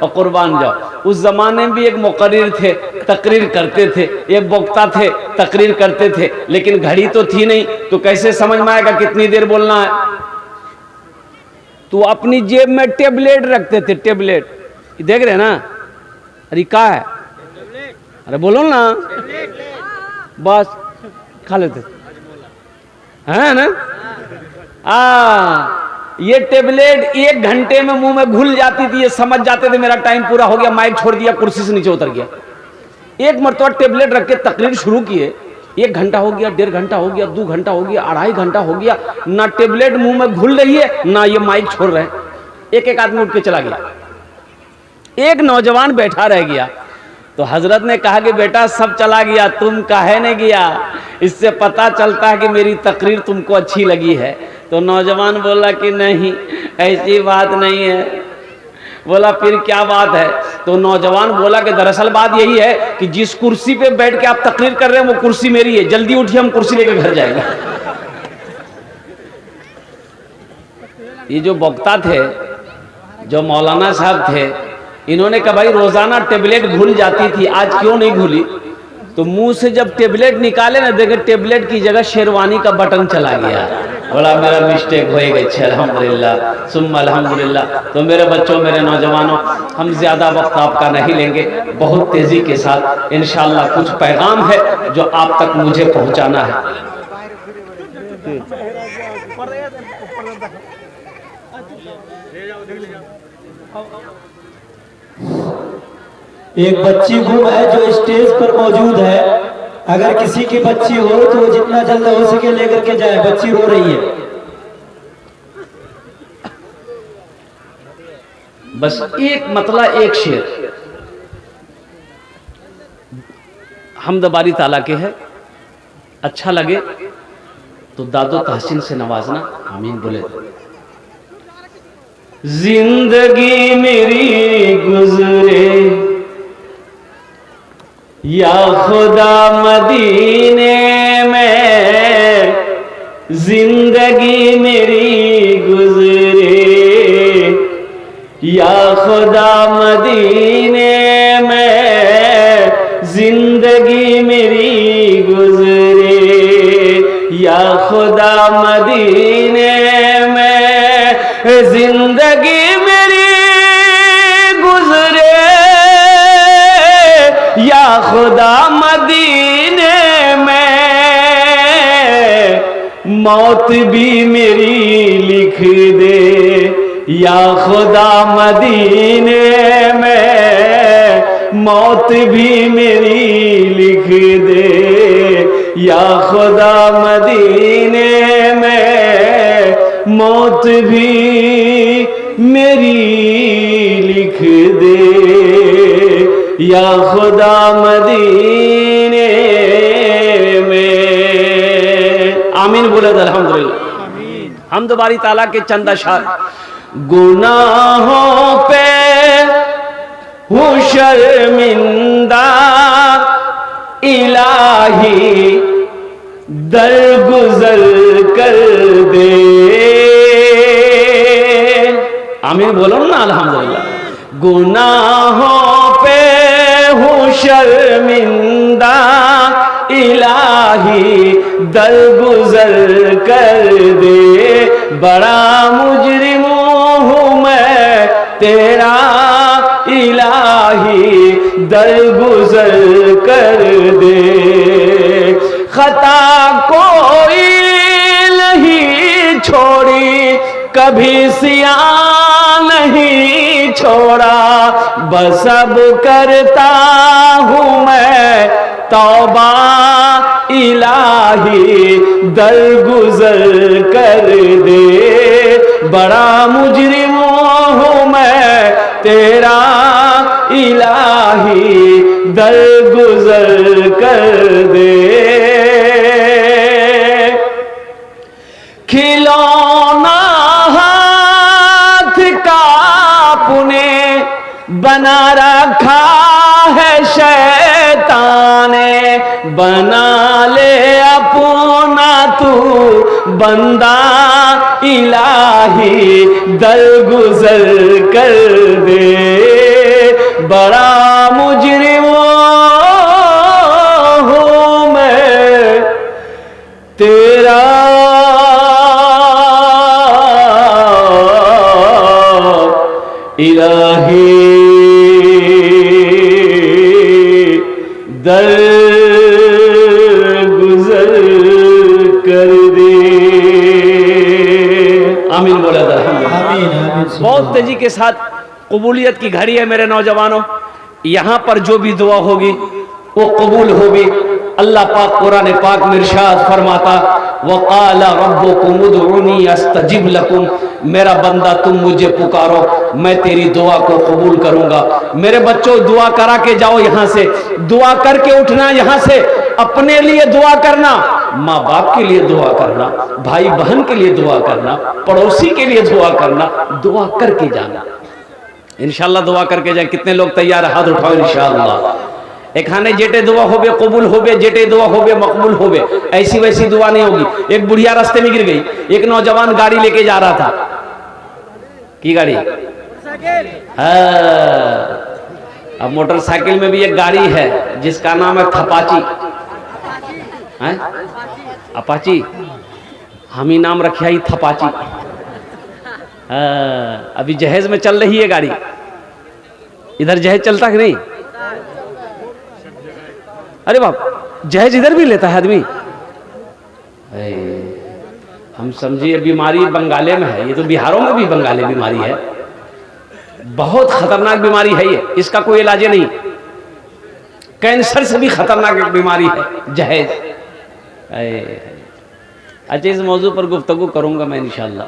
और कुर्बान जाओ। उस जमाने में भी एक मुकर्रिर थे, तकरीर करते थे, एक वक्ता थे, तकरीर करते थे, लेकिन घड़ी तो थी नहीं, तो कैसे समझ में आएगा कितनी देर बोलना है। तो अपनी जेब में टेबलेट रखते थे, टेबलेट, देख रहे हैं ना, अरे क्या है, अरे बोलो ना, बस खा लेते है ना। ये टेबलेट 1 घंटे में मुंह में घुल जाती थी, ये समझ जाते थे मेरा टाइम पूरा हो गया, माइक छोड़ दिया, कुर्सी से नीचे उतर गया। एक मरतबा टेबलेट रख के तकरीर शुरू किए, 1 घंटा हो गया, 1.5 घंटा हो गया, 2 घंटा हो गया, 2.5 घंटा हो गया, ना टेबलेट मुंह में घुल रही है, ना ये माइक छोड़ रहे हैं। एक आदमी उठ के चला गया, एक नौजवान बैठा रह गया। तो हजरत ने कहा कि बेटा सब चला गया, तुम काहे नहीं गया, इससे पता चलता है कि मेरी तकरीर तुमको अच्छी लगी है। तो नौजवान बोला कि नहीं, ऐसी बात नहीं है। बोला फिर क्या बात है? तो नौजवान बोला कि दरअसल बात यही है कि जिस कुर्सी पे बैठ के आप तकरीर कर रहे हैं वो कुर्सी मेरी है, जल्दी उठिए, हम कुर्सी लेके घर जाएंगे। ये जो वक्ता थे, जो मौलाना साहब थे, इन्होंने कहा भाई रोजाना टेबलेट घुल जाती थी, आज क्यों नहीं घुली? तो मुंह से जब टेबलेट निकाले ना, देखे टेबलेट की जगह शेरवानी का बटन चला गया। बोला मेरा मिस्टेक हो गई, अल्हम्दुलिल्लाह सुम्मा अल्हम्दुलिल्लाह। तो मेरे बच्चों, मेरे नौजवानों, हम ज्यादा वक्त आपका नहीं लेंगे, बहुत तेजी के साथ इंशाअल्लाह कुछ पैगाम है जो आप तक मुझे पहुंचाना है। एक बच्ची गुम है जो स्टेज पर मौजूद है, अगर किसी की बच्ची हो तो वो जितना जल्द हो सके लेकर के जाए, बच्ची रो रही है। बस एक मतला, एक शेर हम्द बारी ताला के है, अच्छा लगे तो दादो तहसीन से नवाजना, आमीन बोले। जिंदगी मेरी गुजरे या खुदा मदीने में, जिंदगी मेरी गुजरे या खुदा मदीने में, जिंदगी मेरी गुजरे या खुदा मदीने में, जिंदगी मेरी गुजरे या खुदा मदीने में, मौत भी मेरी लिख दे या खुदा मदीने में, मौत भी मेरी लिख दे या खुदा मदीने में, मौत भी मेरी लिख दे या खुदा मदीने में। आमीन बोले अल्हम्दुलिल्लाह। हम दोबारी ताला के चंद अशार। गुनाहों पे हूँ शर्मिंदा इलाही, दरगुजर कर दे। आमीन बोलो ना अल्हम्दुलिल्लाह। गुनाहों पे हूँ शर्मिंदा इलाही, दरगुजर कर दे। बड़ा मुजरिम हूँ मैं तेरा इलाही, दरगुजर कर दे। खता कोई नहीं छोड़ी, कभी सिया नहीं छोड़ा, बस अब करता हूँ मैं तौबा इलाही, दरगुजर कर दे। बड़ा मुजरिम हूँ मैं तेरा इलाही, दरगुजर कर दे। खिलौना हाथ का पुने बना रखा है शैतान ने, बना ले अपना तू बंदा इलाही, दरगुजर कर दे। राहे दर गुजर कर दे। आमीन बोला था। आमीन आमीन। बहुत तेजी के साथ कबूलियत की घड़ी है मेरे नौजवानों। यहाँ पर जो भी दुआ होगी वो कबूल होगी। अल्लाह पाक कुरान पाक में इरशाद फरमाता वक़ाला रब्बुकुम उदऊनी अस्तजिब लकुम, मेरा बंदा तुम मुझे पुकारो मैं तेरी दुआ को कबूल करूंगा। मेरे बच्चों दुआ करा के जाओ, यहाँ से दुआ करके उठना, यहाँ से अपने लिए दुआ करना, माँ बाप के लिए दुआ करना, भाई बहन के लिए दुआ करना, पड़ोसी के लिए दुआ करना, दुआ करके जाना। इंशाल्लाह दुआ करके जाए। कितने लोग तैयार, हाथ उठाओ इंशाल्लाह। एखाने जेटे दुआ होबे कबूल होबे, जेटे दुआ होबे मकबूल होबे। ऐसी वैसी दुआ नहीं होगी। एक बुढ़िया रास्ते में गिर गई, एक नौजवान गाड़ी लेके जा रहा था। की गाड़ी? हाँ। अब मोटरसाइकिल में भी एक गाड़ी है जिसका नाम है थपाची, है अपाची, हम ही नाम रखिया ही थपाची। अभी जहेज में चल रही है गाड़ी। इधर जहेज चलता कि नहीं? अरे बाप, जहेज इधर भी लेता है आदमी। हम समझिए बीमारी बंगाले में है, ये तो बिहारों में भी बंगाली बीमारी है। बहुत खतरनाक बीमारी है ये, इसका कोई इलाज नहीं। कैंसर से भी खतरनाक एक बीमारी है जहेज। अच्छा, इस मौजू पर गुफ्तगू करूंगा मैं इंशाल्लाह।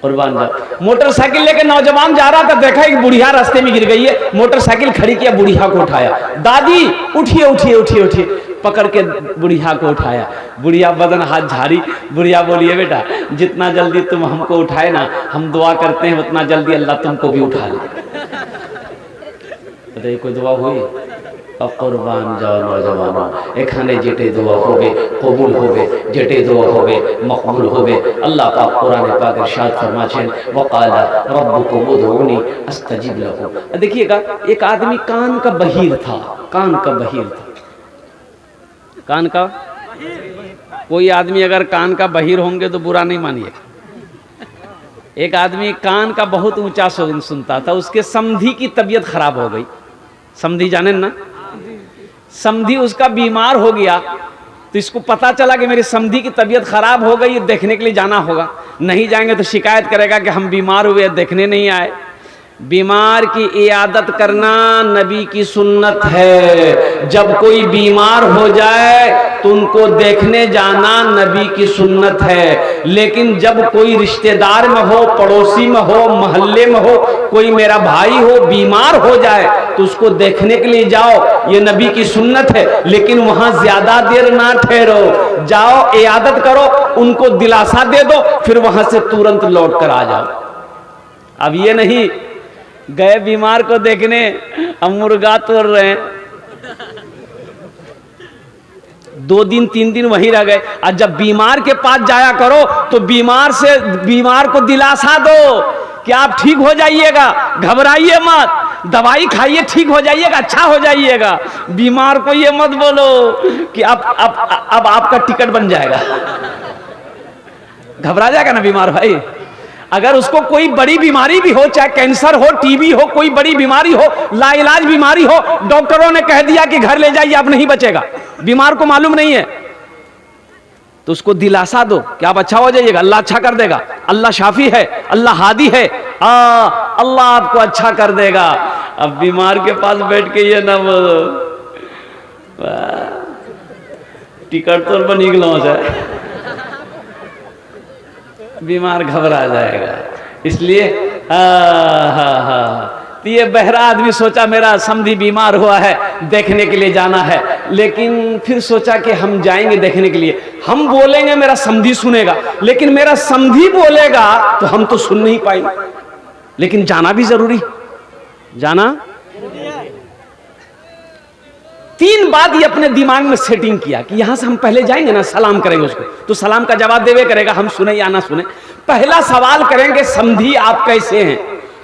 कुर्बान जा। मोटरसाइकिल लेके नौजवान जा रहा था, देखा एक बुढ़िया रास्ते में गिर गई है। मोटरसाइकिल खड़ी किया, बुढ़िया को उठाया। दादी उठिए उठिए उठिए उठिए, पकड़ के बुढ़िया को उठाया। बुढ़िया बदन हाथ झाड़ी। बुढ़िया बोलिए बेटा जितना जल्दी तुम हमको उठाए ना, हम दुआ करते हैं उतना जल्दी अल्लाह तुमको भी उठा ले। बताइए कोई दुआ हुई? अब कुर्बान जाओ नौजवानों, एखाने जेटे दुआ होगे कबूल होगे, जेटे दुआ होगे मकबूल होगे। अल्लाह पाक कुरान पाक इरशाद फरमाछेन वक़ाला रब्बुकुम उदऊनी अस्तजिब लकुम। देखिएगा, एक आदमी कान का बहीर था, कान का बहीर था। कान का कोई आदमी अगर कान का बहीर होंगे तो बुरा नहीं मानिए। एक आदमी कान का बहुत ऊंचा सुनता था, उसके समधी की तबीयत खराब हो गई। समधी जाने ना, समधी उसका बीमार हो गया। तो इसको पता चला कि मेरी समधी की तबीयत खराब हो गई, देखने के लिए जाना होगा। नहीं जाएंगे तो शिकायत करेगा कि हम बीमार हुए, देखने नहीं आए। बीमार की इयादत करना नबी की सुन्नत है। जब कोई बीमार हो जाए तो उनको देखने जाना नबी की सुन्नत है। लेकिन जब कोई रिश्तेदार में हो, पड़ोसी में हो, मोहल्ले में हो, कोई मेरा भाई हो बीमार हो जाए तो उसको देखने के लिए जाओ, ये नबी की सुन्नत है। लेकिन वहां ज्यादा देर ना ठहरो, जाओ इयादत करो, उनको दिलासा दे दो, फिर वहां से तुरंत लौट कर आ जाओ। अब ये नहीं गए बीमार को देखने, हम मुर्गा तोड़ रहे हैं, 2 दिन 3 दिन वहीं रह गए। और जब बीमार के पास जाया करो तो बीमार को दिलासा दो कि आप ठीक हो जाइएगा, घबराइए मत, दवाई खाइए, ठीक हो जाइएगा, अच्छा हो जाइएगा। बीमार को ये मत बोलो कि अब आपका टिकट बन जाएगा। घबरा जाएगा ना बीमार भाई। अगर उसको कोई बड़ी बीमारी भी हो, चाहे कैंसर हो, टीबी हो, कोई बड़ी बीमारी हो, लाइलाज बीमारी हो, डॉक्टरों ने कह दिया कि घर ले जाइए, अब नहीं बचेगा, बीमार को मालूम नहीं है, तो उसको दिलासा दो कि आप अच्छा हो जाइएगा, अल्लाह अच्छा कर देगा, अल्लाह शाफी है, अल्लाह हादी है, अल्लाह आपको अच्छा कर देगा। अब बीमार के पास बैठ के ये ना बोलो टिकट तो बनी गलो जाए, बीमार घबरा जाएगा। इसलिए तो ये बहरा आदमी सोचा मेरा समधी बीमार हुआ है, देखने के लिए जाना है। लेकिन फिर सोचा कि हम जाएंगे देखने के लिए, हम बोलेंगे मेरा समधी सुनेगा, लेकिन मेरा समधी बोलेगा तो हम तो सुन नहीं पाएंगे। लेकिन जाना भी जरूरी, जाना 3 बात ये अपने दिमाग में सेटिंग किया कि यहां से हम पहले जाएंगे ना, सलाम करेंगे उसको, तो सलाम का जवाब देवे करेगा, हम सुने या ना सुने। पहला सवाल करेंगे समधी आप कैसे हैं,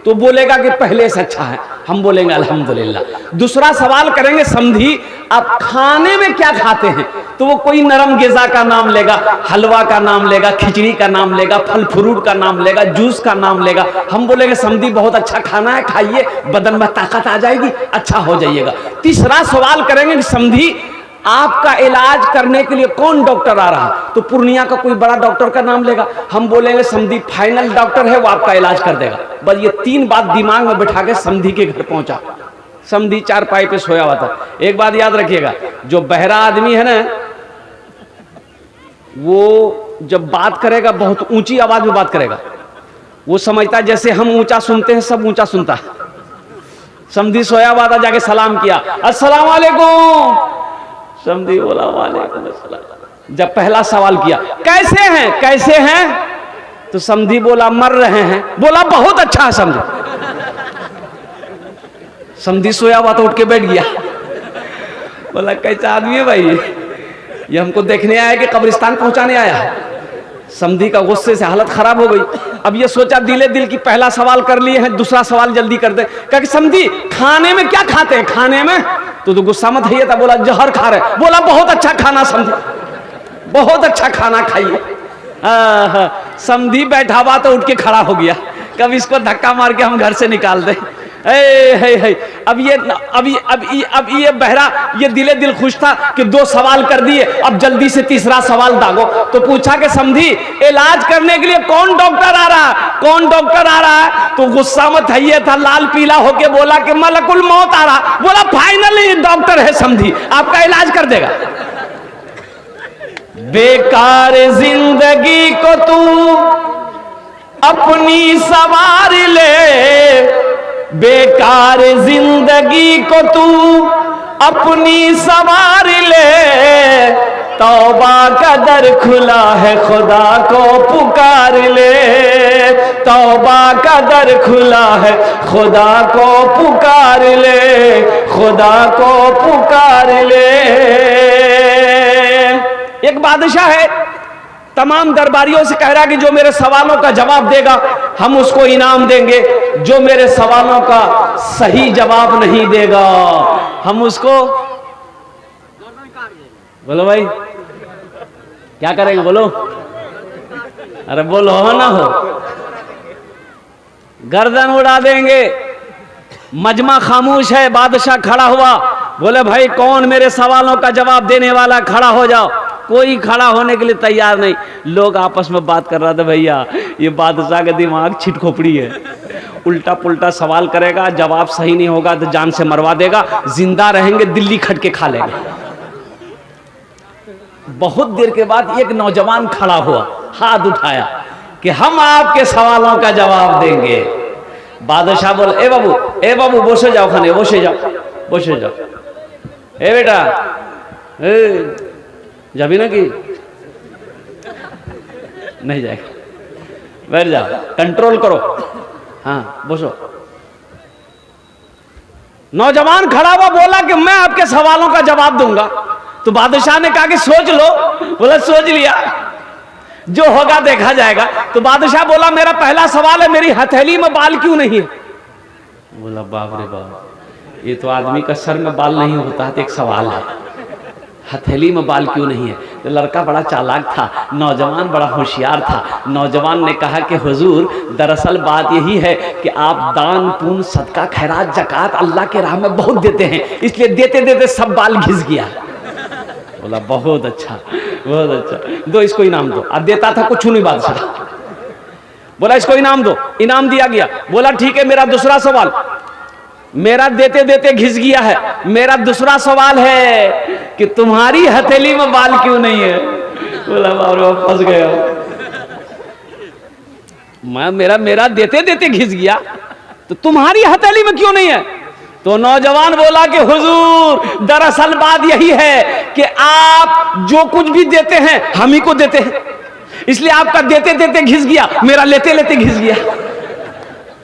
तो बोलेगा कि पहले से अच्छा है। हम बोलेंगे अल्हम्दुलिल्लाह। दूसरा सवाल करेंगे समधी आप खाने में क्या खाते हैं, तो वो कोई नरम ग़िज़ा का नाम लेगा, हलवा का नाम लेगा, खिचड़ी का नाम लेगा, फल फ्रूट का नाम लेगा, जूस का नाम लेगा। हम बोलेंगे समधी बहुत अच्छा खाना है, खाइए, बदन में ताकत आ जाएगी, अच्छा हो जाइएगा। तीसरा सवाल करेंगे कि समधी आपका इलाज करने के लिए कौन डॉक्टर आ रहा, तो पूर्णिया का कोई बड़ा डॉक्टर का नाम लेगा। हम बोलेंगे समधी फाइनल डॉक्टर है, वो आपका इलाज कर देगा। बस ये 3 बात दिमाग में बिठा के समधी के घर पहुंचा। समधी चारपाई पे सोया हुआ था। एक बात याद रखिएगा, जो बहरा आदमी है ना, वो जब बात करेगा बहुत ऊंची आवाज में बात करेगा। वो समझता है जैसे हम ऊंचा सुनते हैं, सब ऊंचा सुनता है। समधी सोया हुआ था, जाके सलाम किया, अस्सलाम वालेकुम। समधी बोला वालेकुम अस्सलाम। जब पहला सवाल किया कैसे हैं, कैसे हैं, तो समधी बोला मर रहे हैं। बोला बहुत अच्छा है समधी। समधी सोया हुआ तो उठ के बैठ गया। बोला कैसा आदमी है भाई ये हमको देखने आया कि कब्रिस्तान पहुंचाने आया है। समधी का गुस्से से हालत खराब हो गई। अब ये सोचा दिले दिल की पहला सवाल कर लिए हैं, दूसरा सवाल जल्दी कर दे। कहा कि समधी खाने में क्या खाते हैं, खाने में, तो गुस्सा मत है था। बोला जहर खा रहे। बोला बहुत अच्छा खाना समधी, बहुत अच्छा खाना खाइए। समधी बैठा हुआ तो उठ के खड़ा हो गया। कब इसको धक्का मार के हम घर से निकाल दे। अब ये बहरा ये दिले दिल खुश था कि 2 सवाल कर दिए, अब जल्दी से तीसरा सवाल दागो। तो पूछा कि समधी इलाज करने के लिए कौन डॉक्टर आ रहा है, कौन डॉक्टर आ रहा है, तो गुस्सा में था ये था, लाल पीला होके बोला कि मलकुल मौत आ रहा। बोला फाइनली डॉक्टर है समधी, आपका इलाज कर देगा। बेकार जिंदगी को तू अपनी सवार ले, बेकार जिंदगी को तू अपनी सवार ले, तौबा का दर खुला है खुदा को पुकार ले, तौबा का दर खुला है खुदा को पुकार ले, खुदा को पुकार ले। एक बादशाह है, तमाम दरबारियों से कह रहा कि जो मेरे सवालों का जवाब देगा हम उसको इनाम देंगे, जो मेरे सवालों का सही जवाब नहीं देगा हम उसको, बोलो भाई क्या करेंगे, बोलो, अरे बोलो हो ना हो, गर्दन उड़ा देंगे। मजमा खामोश है, बादशाह खड़ा हुआ, बोले भाई कौन मेरे सवालों का जवाब देने वाला, खड़ा हो जाओ। कोई खड़ा होने के लिए तैयार नहीं। लोग आपस में बात कर रहा था, भैया ये बादशाह का दिमाग छिटखोपड़ी है, उल्टा पुल्टा सवाल करेगा, जवाब सही नहीं होगा तो जान से मरवा देगा, जिंदा रहेंगे दिल्ली खट के खा लेंगे। बहुत देर के बाद एक नौजवान खड़ा हुआ, हाथ उठाया कि हम आपके सवालों का जवाब देंगे। बादशाह बोले ए बाबू बसे जाओ, खाने बसे जाओ, बसे जाओ। ए बेटा जाबी ना कि नहीं जाएगा, बैठ जाओ, कंट्रोल करो, हाँ बसो। नौजवान खड़ा हुआ, बोला कि मैं आपके सवालों का जवाब दूंगा। तो बादशाह ने कहा कि सोच लो। बोला सोच लिया, जो होगा देखा जाएगा। तो बादशाह बोला मेरा पहला सवाल है, मेरी हथेली में बाल क्यों नहीं है। बोला बाप रे बाप, ये तो आदमी का सर में बाल नहीं होता तो एक सवाल है, हथेली में बाल क्यों नहीं है। तो लड़का बड़ा चालाक था, नौजवान बड़ा होशियार था। नौजवान ने कहा कि हुजूर दरअसल बात यही है कि आप दान पुण्य सदका खैरात जकात अल्लाह के राह में बहुत देते हैं, इसलिए देते देते सब बाल घिस गया। बोला बहुत अच्छा, बहुत अच्छा, दो इसको इनाम दो। अब देता था कुछ नहीं बादशाह, बोला इसको इनाम दो। इनाम दिया गया। बोला ठीक है, मेरा दूसरा सवाल, मेरा देते देते घिस गया है, मेरा दूसरा सवाल है कि तुम्हारी हथेली में बाल क्यों नहीं है। बोला बाबा फंस गया मैं, मेरा देते देते घिस गया, तो तुम्हारी हथेली में क्यों नहीं है। तो नौजवान बोला कि हुजूर दरअसल बात यही है कि आप जो कुछ भी देते हैं हम ही को देते हैं, इसलिए आपका देते देते घिस गया, मेरा लेते लेते घिस गया।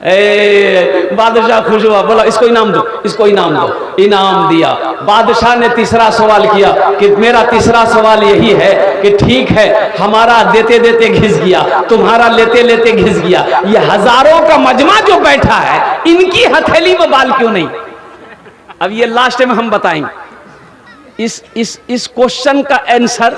बादशाह खुश हुआ, बोला इसको इनाम दो, इसको इनाम दो। इनाम दिया। बादशाह ने तीसरा सवाल किया कि मेरा तीसरा सवाल यही है कि ठीक है, हमारा देते देते घिस गया, तुम्हारा लेते लेते घिस गया, ये हजारों का मजमा जो बैठा है इनकी हथेली में बाल क्यों नहीं? अब ये लास्ट में हम बताएंगे। इस क्वेश्चन का आंसर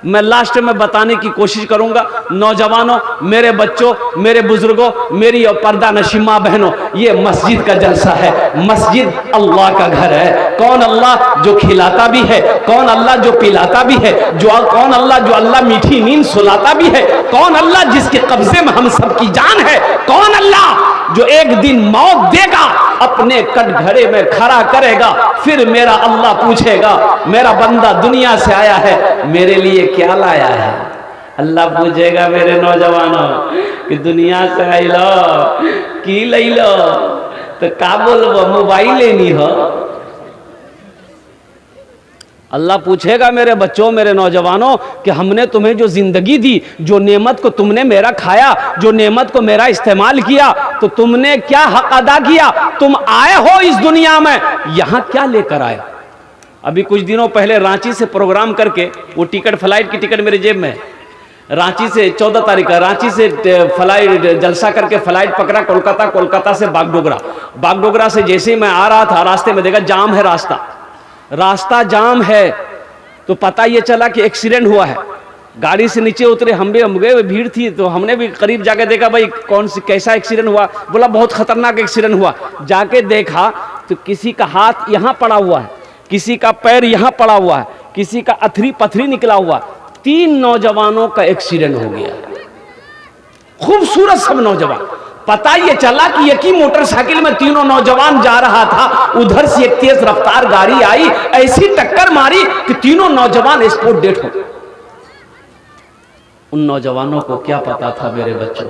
मैं लास्ट में बताने की कोशिश करूंगा। नौजवानों, मेरे बच्चों, मेरे बुजुर्गों, मेरी और पर्दा नशीमा बहनों, ये मस्जिद का जलसा है। मस्जिद अल्लाह का घर है। कौन अल्लाह? जो खिलाता भी है। कौन अल्लाह? जो पिलाता भी है। कौन अल्लाह? जो अल्लाह मीठी नींद सुलाता भी है। कौन अल्लाह? जिसके कब्जे में हम सबकी जान है। कौन अल्लाह? जो एक दिन मौत देगा, अपने कटघरे में खड़ा करेगा, फिर मेरा अल्लाह पूछेगा, मेरा बंदा दुनिया से आया है, मेरे लिए क्या लाया है? अल्लाह पूछेगा मेरे नौजवानों कि दुनिया से आई लो की लई लो, तो का बोलबो? मोबाइल लेनी हो। अल्लाह पूछेगा मेरे बच्चों, मेरे नौजवानों कि हमने तुम्हें जो जिंदगी दी, जो नेमत को तुमने मेरा खाया, जो नेमत को मेरा इस्तेमाल किया, तो तुमने क्या हक अदा किया? तुम आए हो इस दुनिया में, यहां क्या लेकर आए? अभी कुछ दिनों पहले रांची से प्रोग्राम करके, वो टिकट, फ्लाइट की टिकट मेरे जेब में है, रांची से 14 तारीख का रांची से फ्लाइट जलसा करके फ्लाइट पकड़ा कोलकाता, कोलकाता से बागडोगरा। बागडोगरा से जैसे ही मैं आ रहा था, रास्ते में देखा जाम है, रास्ता जाम है, तो पता ये चला कि एक्सीडेंट हुआ है। गाड़ी से नीचे उतरे, हम गए, भीड़ थी, तो हमने भी करीब जाके देखा भाई कौन सी कैसा एक्सीडेंट हुआ। बोला बहुत खतरनाक एक्सीडेंट हुआ। जाके देखा तो किसी का हाथ यहाँ पड़ा हुआ है, किसी का पैर यहाँ पड़ा हुआ है, किसी का अथरी पथरी निकला हुआ। 3 नौजवानों का एक्सीडेंट हो गया। खूबसूरत सब नौजवान। पता ये चला कि एक ही मोटरसाइकिल में तीनों नौजवान जा रहा था, उधर से एक तेज रफ्तार गाड़ी आई, ऐसी टक्कर मारी कि तीनों नौजवान स्पॉट डेड हो गए। उन नौजवानों को क्या पता था मेरे बच्चों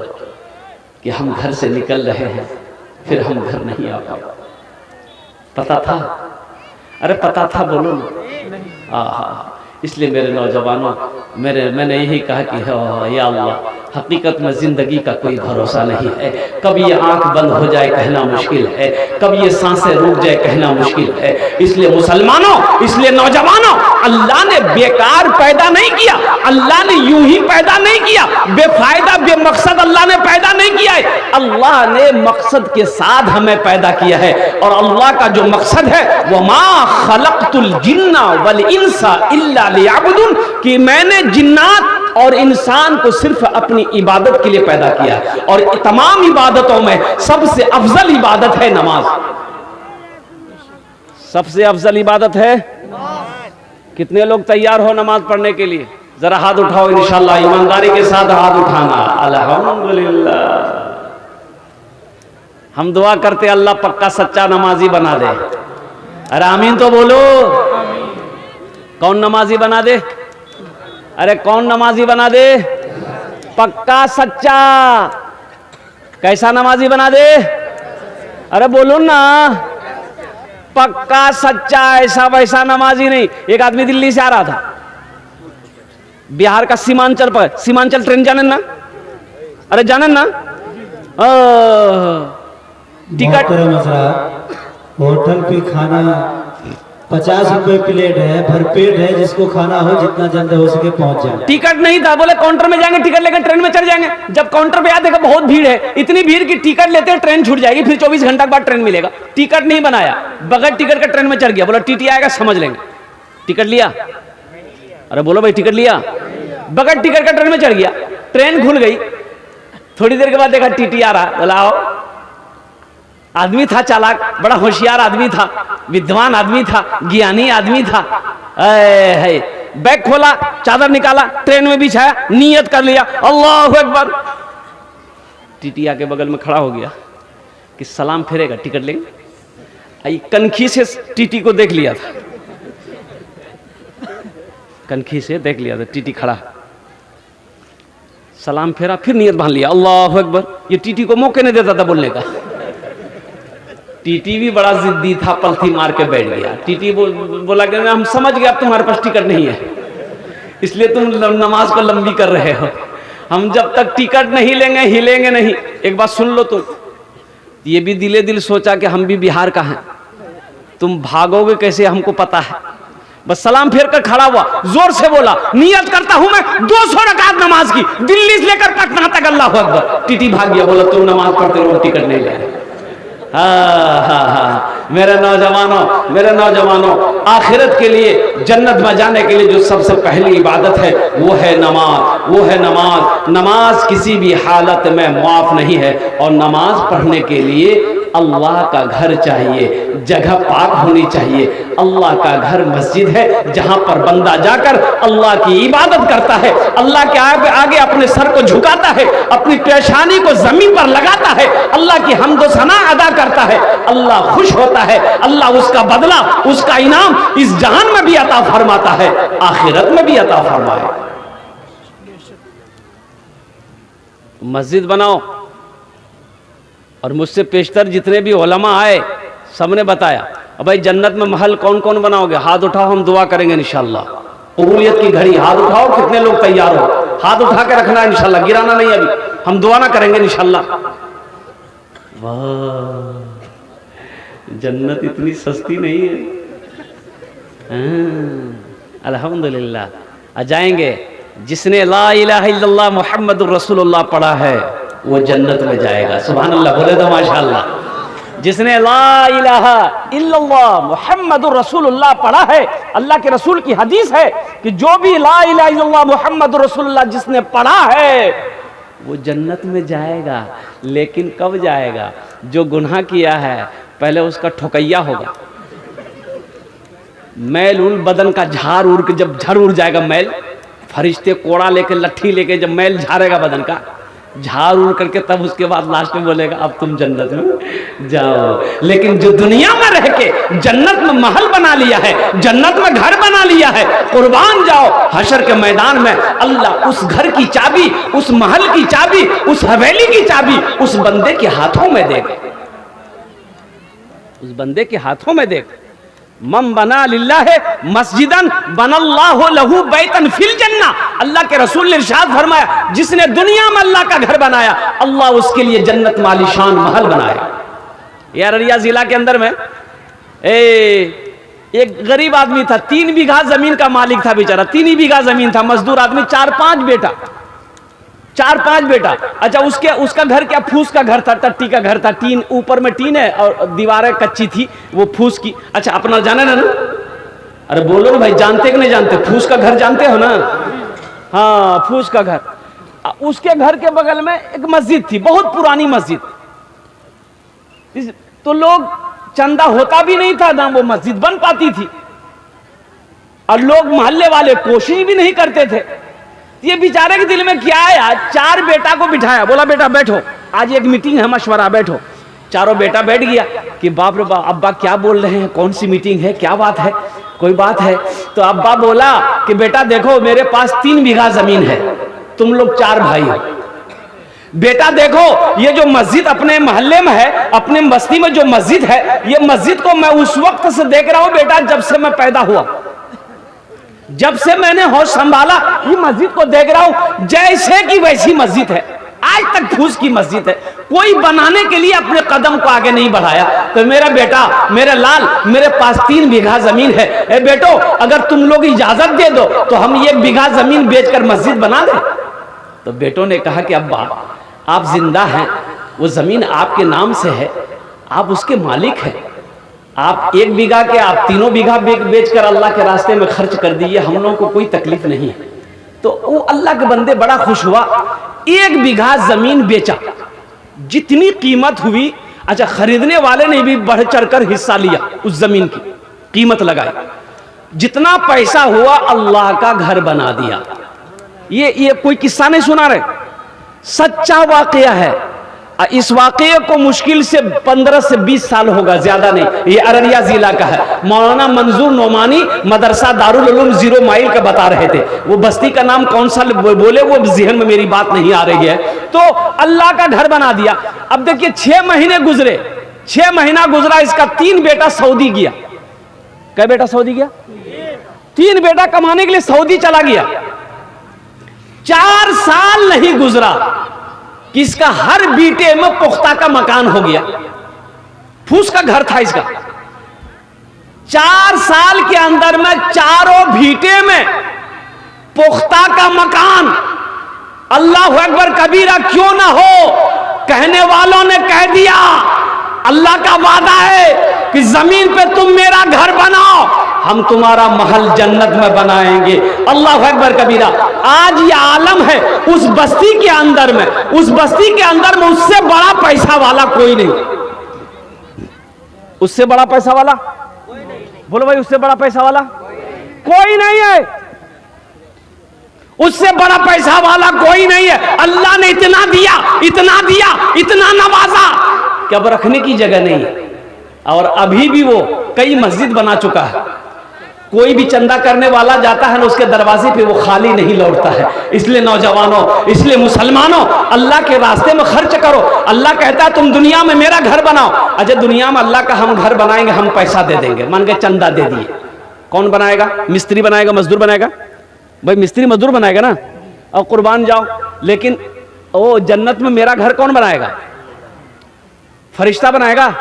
कि हम घर से निकल रहे हैं, फिर हम घर नहीं आ पाए? पता था? अरे पता था, बोलो ना। इसलिए मेरे नौजवानों, मैंने यही कहा कि या अल्लाह, हकीकत में जिंदगी का कोई भरोसा नहीं है। कब ये आंख बंद हो जाए कहना मुश्किल है, कब ये सांसें रुक जाए कहना मुश्किल है। इसलिए मुसलमानों, इसलिए नौजवानों, अल्लाह ने बेकार पैदा नहीं किया, अल्लाह ने यूं ही पैदा नहीं किया, बेफायदा बेमकसद अल्लाह ने पैदा नहीं किया है। अल्लाह ने मकसद के साथ हमें पैदा किया है, और अल्लाह का जो मकसद है, वमा खलक़तुल जिन्ना वल इंसा इल्ला लियअबुदून, कि मैंने जिन्नात और इंसान को सिर्फ अपनी इबादत के लिए पैदा किया, और तमाम इबादतों में सबसे अफजल इबादत है नमाज। सबसे अफजल इबादत है। कितने लोग तैयार हो नमाज पढ़ने के लिए? जरा हाथ उठाओ इंशाल्लाह, ईमानदारी के साथ हाथ उठाना। अल्हम्दुलिल्लाह। हम दुआ करते अल्लाह पक्का सच्चा नमाजी बना दे। अरे आमीन तो बोलो। कौन नमाजी बना दे? अरे कौन नमाजी बना दे? पक्का सच्चा। कैसा नमाजी बना दे? अरे बोलो ना, पक्का सच्चा, ऐसा वैसा नमाजी नहीं। एक आदमी दिल्ली से आ रहा था, बिहार का सीमांचल पर, सीमांचल ट्रेन जाने ना? अरे जाने ना? टिकट होटल पे खाना 50 रुपए प्लेट है, भरपेट है, जिसको खाना हो जितना जल्द हो सके पहुंच जाए। टिकट नहीं था, बोले काउंटर में जाएंगे, टिकट लेकर ट्रेन में चढ़ जाएंगे। जब काउंटर पे आया देखा बहुत भीड़ है, इतनी भीड़ की टिकट लेते हैं ट्रेन छूट जाएगी, फिर 24 घंटा के बाद ट्रेन मिलेगा। टिकट नहीं बनाया, बगैर टिकट का ट्रेन में चढ़ गया। बोला टीटी आएगा समझ लेंगे। टिकट लिया? अरे बोलो भाई, टिकट लिया? बगैर टिकट का ट्रेन में चढ़ गया, ट्रेन खुल गई। थोड़ी देर के बाद देखा टीटी आ रहा, बोला आओ। आदमी था चालाक, बड़ा होशियार आदमी था, विद्वान आदमी था, ज्ञानी आदमी था। बैग खोला, चादर निकाला, ट्रेन में बिछाया, नियत कर लिया, अल्लाहु अकबर। टीटी आके बगल में खड़ा हो गया कि सलाम फेरेगा, टिकट लेंगे। कनखी से टीटी को देख लिया था, कनखी से देख लिया था, टीटी खड़ा, सलाम फेरा, फिर नियत बांध लिया, अल्लाहु अकबर। ये टीटी को मौके नहीं देता था बोलने का। टीटी भी बड़ा जिद्दी था, पलथी मार के बैठ गया। टीटी बोला कि हम समझ गए अब तुम्हारे पास टिकट नहीं है, इसलिए तुम नमाज को लंबी कर रहे हो। हम जब तक टिकट नहीं लेंगे हिलेंगे नहीं। एक बात सुन लो तुम, ये भी दिले दिल सोचा कि हम भी बिहार का हैं, तुम भागोगे कैसे हमको पता है। बस सलाम फेर कर खड़ा हुआ, जोर से बोला, नियत करता हूं मैं 200 रकात नमाज की, दिल्ली से लेकर पटना तक। अल्लाह अकबर। टीटी भाग गया, बोला तुम नमाज पढ़ते रहो, टिकट नहीं ले। मेरे नौजवानों, आखिरत के लिए, जन्नत में जाने के लिए जो सबसे पहली इबादत है वो है नमाज। नमाज किसी भी हालत में मुआफ नहीं है। और नमाज पढ़ने के लिए अल्लाह का घर चाहिए, जगह पाक होनी चाहिए। अल्लाह का घर मस्जिद है, जहां पर बंदा जाकर अल्लाह की इबादत करता है, अल्लाह के आगे अपने सर को झुकाता है, अपनी पेशानी को जमीन पर लगाता है, अल्लाह की हम्द सना अदा करता है। अल्लाह खुश होता है, अल्लाह उसका बदला, उसका इनाम इस जहान में भी अता फरमाता है, आखिरत में भी अता फरमाए। मस्जिद बनाओ। और मुझसे पेशतर जितने भी उलमा आए, सबने बताया, अब भाई जन्नत में महल कौन कौन बनाओगे? हाथ उठाओ, हम दुआ करेंगे इंशाल्लाह। कबूलियत की घड़ी, हाथ उठाओ, कितने लोग तैयार हो? हाथ उठा के रखना है इंशाल्लाह, गिराना नहीं अभी, हम दुआ ना करेंगे इंशाल्लाह। वाह, जन्नत इतनी सस्ती नहीं है। अल्हम्दुलिल्लाह। आ जाएंगे। जिसने ला इलाहा इल्लल्लाह मुहम्मदुर रसूलुल्लाह पढ़ा है वो जन्नत में जाएगा। सुभान अल्लाह, बोले तो माशाअल्लाह। जिसने ला इलाहा इल्लल्लाह मुहम्मदुर रसूलुल्लाह पढ़ा है, अल्लाह के रसूल की हदीस है कि जो भी ला इलाहा इल्लल्लाह मुहम्मदुर रसूलुल्लाह जिसने पढ़ा है वो जन्नत में जाएगा। लेकिन कब जाएगा? जो गुनाह किया है पहले उसका ठोकैया होगा, मैल उल बदन का झाड़ उड़ के जब झड़ उड़ जाएगा मैल, फरिश्ते कोड़ा लेके लट्ठी लेके जब मैल झाड़ेगा बदन का, झाड़ उड़ करके तब उसके बाद लास्ट में बोलेगा अब तुम जन्नत में जाओ। लेकिन जो दुनिया में रह के जन्नत में महल बना लिया है, जन्नत में घर बना लिया है, कुर्बान जाओ हशर के मैदान में अल्लाह उस घर की चाबी, उस महल की चाबी, उस हवेली की चाबी उस बंदे के हाथों में देगा, उस बंदे के हाथों में देगा। मम बना लिल्लाह मस्जिदन बनल्लाहु लहू बैतन फिल जन्ना। अल्लाह के रसूल ने इरशाद फरमाया, जिसने दुनिया में अल्लाह का घर बनाया, अल्लाह उसके लिए जन्नत में आलीशान महल बनाया। यार अररिया जिला के अंदर में एक गरीब आदमी था, 3 बीघा जमीन का मालिक था बेचारा, 3 ही बीघा जमीन था, मजदूर आदमी, 4-5 बेटा। अच्छा, उसका घर क्या फूस का घर था, टट्टी का घर था, टीन ऊपर में टीन है और दीवारें कच्ची थी, वो फूस की। अच्छा, अपना जाने ना? अरे बोलो ना भाई, जानते कि नहीं जानते? फूस का घर जानते हो ना? हाँ, फूस का घर। उसके घर के बगल में एक मस्जिद थी, बहुत पुरानी मस्जिद। तो लोग चंदा होता भी नहीं था ना वो मस्जिद बन पाती थी, और लोग मोहल्ले वाले कोशिश भी नहीं करते थे। ये बेचारे के दिल में क्या है यार, 4 बेटा को बिठाया, बोला बेटा बैठो, आज एक मीटिंग है, मशवरा, बैठो। चारों बेटा बैठ गया कि बाप रे बाप, अब्बा क्या बोल रहे हैं, कौन सी मीटिंग है, क्या बात है, कोई बात है? तो अब्बा बोला कि बेटा देखो, मेरे पास 3 बीघा जमीन है, तुम लोग 4 भाई हो। बेटा देखो, ये जो मस्जिद अपने मोहल्ले में है, अपने बस्ती में जो मस्जिद है, ये मस्जिद को मैं उस वक्त से देख रहा हूं बेटा, जब से मैं पैदा हुआ, जब से मैंने होश संभाला, ये मस्जिद को देख रहा हूं जैसे कि वैसी मस्जिद है, आज तक फूस की मस्जिद है, कोई बनाने के लिए अपने कदम को आगे नहीं बढ़ाया। तो मेरा बेटा, मेरे लाल, मेरे पास 3 बीघा जमीन है, ए बेटो, अगर तुम लोग इजाजत दे दो तो हम 1 बीघा जमीन बेचकर मस्जिद बना दें। तो बेटों ने कहा कि अब्बा, आप जिंदा हैं, वो जमीन आपके नाम से है, आप उसके मालिक हैं, आप 1 बीघा के आप 3 बीघा बेचकर अल्लाह के रास्ते में खर्च कर दीजिए, हम लोगों को कोई तकलीफ नहीं है। तो वो अल्लाह के बंदे बड़ा खुश हुआ, 1 बीघा जमीन बेचा, जितनी कीमत हुई। अच्छा, खरीदने वाले ने भी बढ़ चढ़कर हिस्सा लिया, उस जमीन की कीमत लगाई, जितना पैसा हुआ अल्लाह का घर बना दिया। ये कोई किस्सा नहीं सुना रहे, सच्चा वाकया है। इस वाकये को मुश्किल से 15 से 20 साल होगा, ज्यादा नहीं। ये अररिया जिला का है। मौलाना मंजूर नोमानी मदरसा दारुल उलूम 0 माइल का बता रहे थे। वो बस्ती का नाम कौन सा बोले वो जहन में मेरी बात नहीं आ रही है। तो अल्लाह का घर बना दिया। अब देखिए 6 महीने गुजरे, 6 महीना गुजरा, इसका 3 बेटा सऊदी गया। क्या बेटा सऊदी गया? 3 बेटा कमाने के लिए सऊदी चला गया। 4 साल नहीं गुजरा कि इसका हर बीटे में पुख्ता का मकान हो गया। फूस का घर था इसका। 4 साल के अंदर में चारों भीटे में पुख्ता का मकान। अल्लाह अकबर कबीरा क्यों ना हो, कहने वालों ने कह दिया अल्लाह का वादा है कि जमीन पे तुम मेरा घर बनाओ, हम तुम्हारा महल जन्नत में बनाएंगे। अल्लाह अकबर कबीरा। आज ये आलम है उस बस्ती के अंदर में, उस बस्ती के अंदर में उससे बड़ा पैसा वाला कोई नहीं। उससे बड़ा पैसा वाला बोलो भाई, उससे बड़ा पैसा वाला कोई नहीं है। उससे बड़ा पैसा वाला कोई नहीं है। अल्लाह ने इतना दिया, इतना दिया, इतना नवाजा कि अब रखने की जगह नहीं है। और अभी भी वो कई मस्जिद बना चुका है। कोई भी चंदा करने वाला जाता है ना, उसके दरवाजे पे वो खाली नहीं लौटता है। इसलिए नौजवानों, इसलिए मुसलमानों, अल्लाह के रास्ते में खर्च करो। अल्लाह कहता है तुम दुनिया में मेरा घर बनाओ। अच्छा, दुनिया में अल्लाह का हम घर बनाएंगे, हम पैसा दे देंगे, मान के चंदा दे दिए। कौन बनाएगा? मिस्त्री बनाएगा, मजदूर बनाएगा? भाई मिस्त्री मजदूर बनाएगा ना, और कुर्बान जाओ। लेकिन वो जन्नत में मेरा घर कौन बनाएगा? फरिश्ता बनाएगा?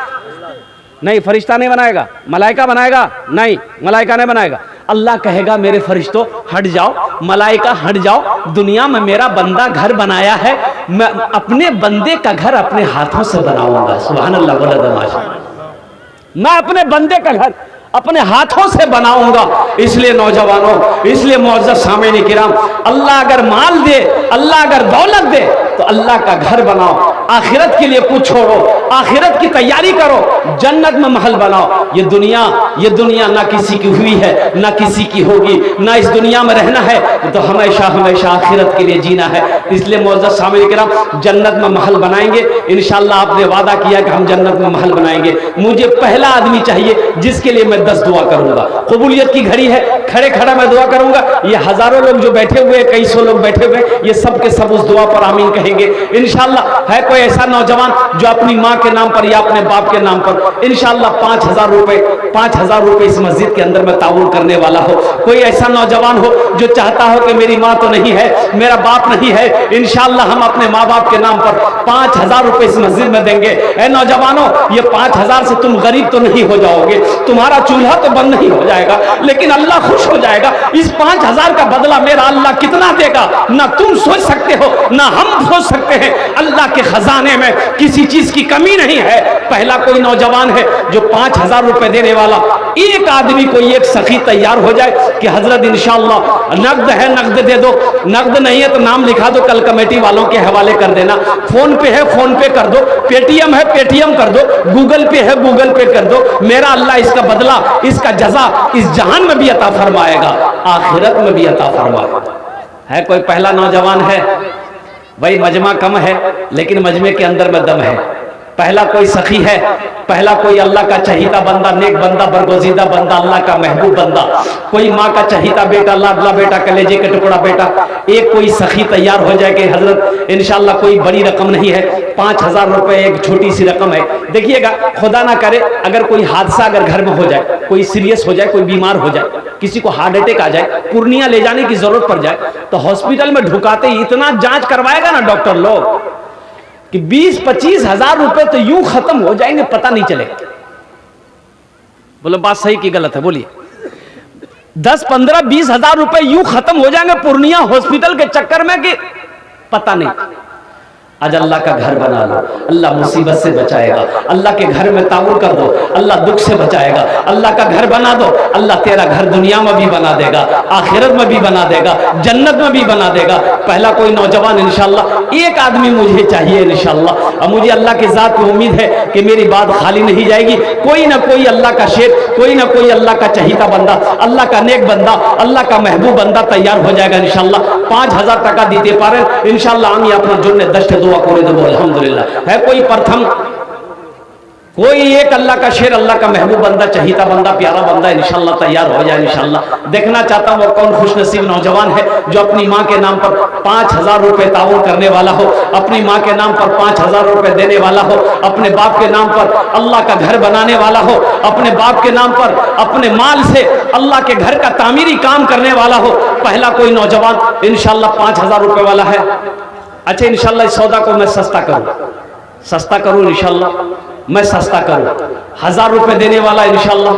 नहीं, फरिश्ता नहीं बनाएगा। मलाइका बनाएगा? नहीं, मलाइका नहीं बनाएगा। अल्लाह कहेगा मेरे फरिश्तों हट जाओ, मलाइका हट जाओ, दुनिया में मेरा बंदा घर बनाया है, मैं अपने बंदे का घर अपने हाथों से बनाऊंगा। सुभान अल्लाह। बोला दमाशा, मैं अपने बंदे का घर अपने हाथों से बनाऊंगा। इसलिए नौजवानों, इसलिए मुअज़्ज़ज़ सामीन किराम, अल्लाह अगर माल दे, अल्लाह अगर दौलत दे तो अल्लाह का घर बनाओ। आखिरत के लिए कुछ छोड़ो, आखिरत की तैयारी करो, जन्नत में महल बनाओ। ये दुनिया ना किसी की हुई है, ना किसी की होगी, ना इस दुनिया में रहना है तो हमेशा हमेशा आखिरत के लिए जीना है। इसलिए मुअज़्ज़ज़ सामीन किराम, जन्नत में महल बनाएंगे इंशाअल्लाह। आपने वादा किया कि हम जन्नत में महल बनाएंगे। मुझे पहला आदमी चाहिए जिसके लिए मैं 10 दुआ करूंगा। कबूलियत की घड़ी है, खड़े खड़ा मैं दुआ करूंगा। ये हजारों लोग जो बैठे हुए, कई सौ लोग बैठे हुए, ये सब के सब उस दुआ पर आमीन कहेंगे इंशाअल्लाह। है कोई ऐसा नौजवान जो अपनी माँ के नाम पर या अपने बाप के नाम पर इंशाअल्लाह 5,000 रुपए इस मस्जिद के अंदर में ताउन करने वाला हो? कोई ऐसा नौजवान हो जो चाहता हो कि मेरी माँ तो नहीं है, मेरा बाप नहीं है, इंशाअल्लाह हम अपने माँ बाप के नाम पर 5,000 रुपए इस मस्जिद में देंगे। ऐ नौजवानों, ये 5,000 से तुम गरीब तो नहीं हो जाओगे, तुम्हारा चूल्हा तो बंद नहीं हो जाएगा, लेकिन अल्लाह खुश हो जाएगा। इस 5,000 का बदला मेरा अल्लाह कितना देगा, ना तुम सोच सकते हो, ना हम सोच सकते हैं। अल्लाह के खजाने में किसी चीज की कमी नहीं है। पहला कोई नौजवान है जो 5,000 रुपए देने वाला, एक आदमी कोई एक सखी तैयार हो जाए कि हजरत इंशाअल्लाह नकद है, नकद दे दो, नकद नहीं है तो नाम लिखा दो, कल कमेटी वालों के हवाले कर देना, फोन पे है फोन पे कर दो, पेटीएम है पेटीएम कर दो, गूगल पे है गूगल पे कर दो। मेरा अल्लाह इसका बदला, इसका जजा इस जहान में भी अता फरमाएगा, आखिरत में भी अता फरमाएगा। है कोई पहला नौजवान है? भाई मजमा कम है लेकिन मजमे के अंदर में दम है। पहला कोई सखी है, पहला कोई अल्लाह का चहीता बंदा, नेक बंदा, बरगुज़ीदा बंदा, अल्लाह का महबूब बंदा, कोई माँ का चहीता बेटा, लाडला बेटा, कलेजे का टुकड़ा बेटा। एक कोई सखी तैयार हो जाए कि हजरत इंशाअल्लाह कोई बड़ी रकम नहीं है, 5,000 रुपए एक छोटी सी रकम है। देखिएगा, खुदा ना करे अगर कोई हादसा अगर घर में हो जाए, कोई सीरियस हो जाए, कोई बीमार हो जाए, किसी को हार्ट अटैक आ जाए, पूर्णिया ले जाने की जरूरत पड़ जाए, तो हॉस्पिटल में ढुकाते ही इतना जांच करवाएगा ना डॉक्टर लोग कि 20-25 हजार रुपए तो यूं खत्म हो जाएंगे, पता नहीं चलेगा। बोलो बात सही की गलत है? बोलिए। 10-15-20 हजार रुपए यूं खत्म हो जाएंगे पूर्णिया हॉस्पिटल के चक्कर में कि पता नहीं। आज अल्लाह का घर बना लो, अल्लाह मुसीबत से बचाएगा। अल्लाह के घर में ताउन कर दो, अल्लाह दुख से बचाएगा। अल्लाह का घर बना दो, अल्लाह तेरा घर दुनिया में भी बना देगा, आखिरत में भी बना देगा, जन्नत में भी बना देगा। पहला कोई नौजवान इंशाअल्लाह, एक आदमी मुझे चाहिए इंशाअल्लाह, और मुझे अल्लाह की जात की उम्मीद है कि मेरी बात खाली नहीं जाएगी। कोई ना कोई अल्लाह का शेर, कोई ना कोई अल्लाह का चहीता बंदा, अल्लाह का नेक बंदा, अल्लाह का महबूब बंदा तैयार हो जाएगा इंशाअल्लाह। 5,000 টাকা দিতে পারেন इंशाअल्लाह, আমি আপনার জন্য 10টা দোয়া করে দেবো अल्हम्दुलिल्लाह। है कोई प्रथम, कोई एक अल्लाह का शेर, अल्लाह का महबूब बंदा, चहीता बंदा, प्यारा बंदा इंशाअल्लाह तैयार हो जाए इंशाअल्लाह। देखना चाहता हूँ वो कौन खुशनसीब नौजवान है जो अपनी माँ के नाम पर 5,000 रुपए ताउन करने वाला हो, अपनी माँ के नाम पर 5,000 रुपए देने वाला हो, अपने बाप के नाम पर अल्लाह का घर बनाने वाला हो, अपने बाप के नाम पर अपने माल से अल्लाह के घर का तामीरी काम करने वाला हो। पहला कोई नौजवान इंशाअल्लाह 5,000 रुपए वाला है। अच्छा इंशाअल्लाह इस सौदा को मैं सस्ता करूँ इंशाअल्लाह। मैं सस्ता करूं। 1000 रुपए देने वाला इंशाल्लाह,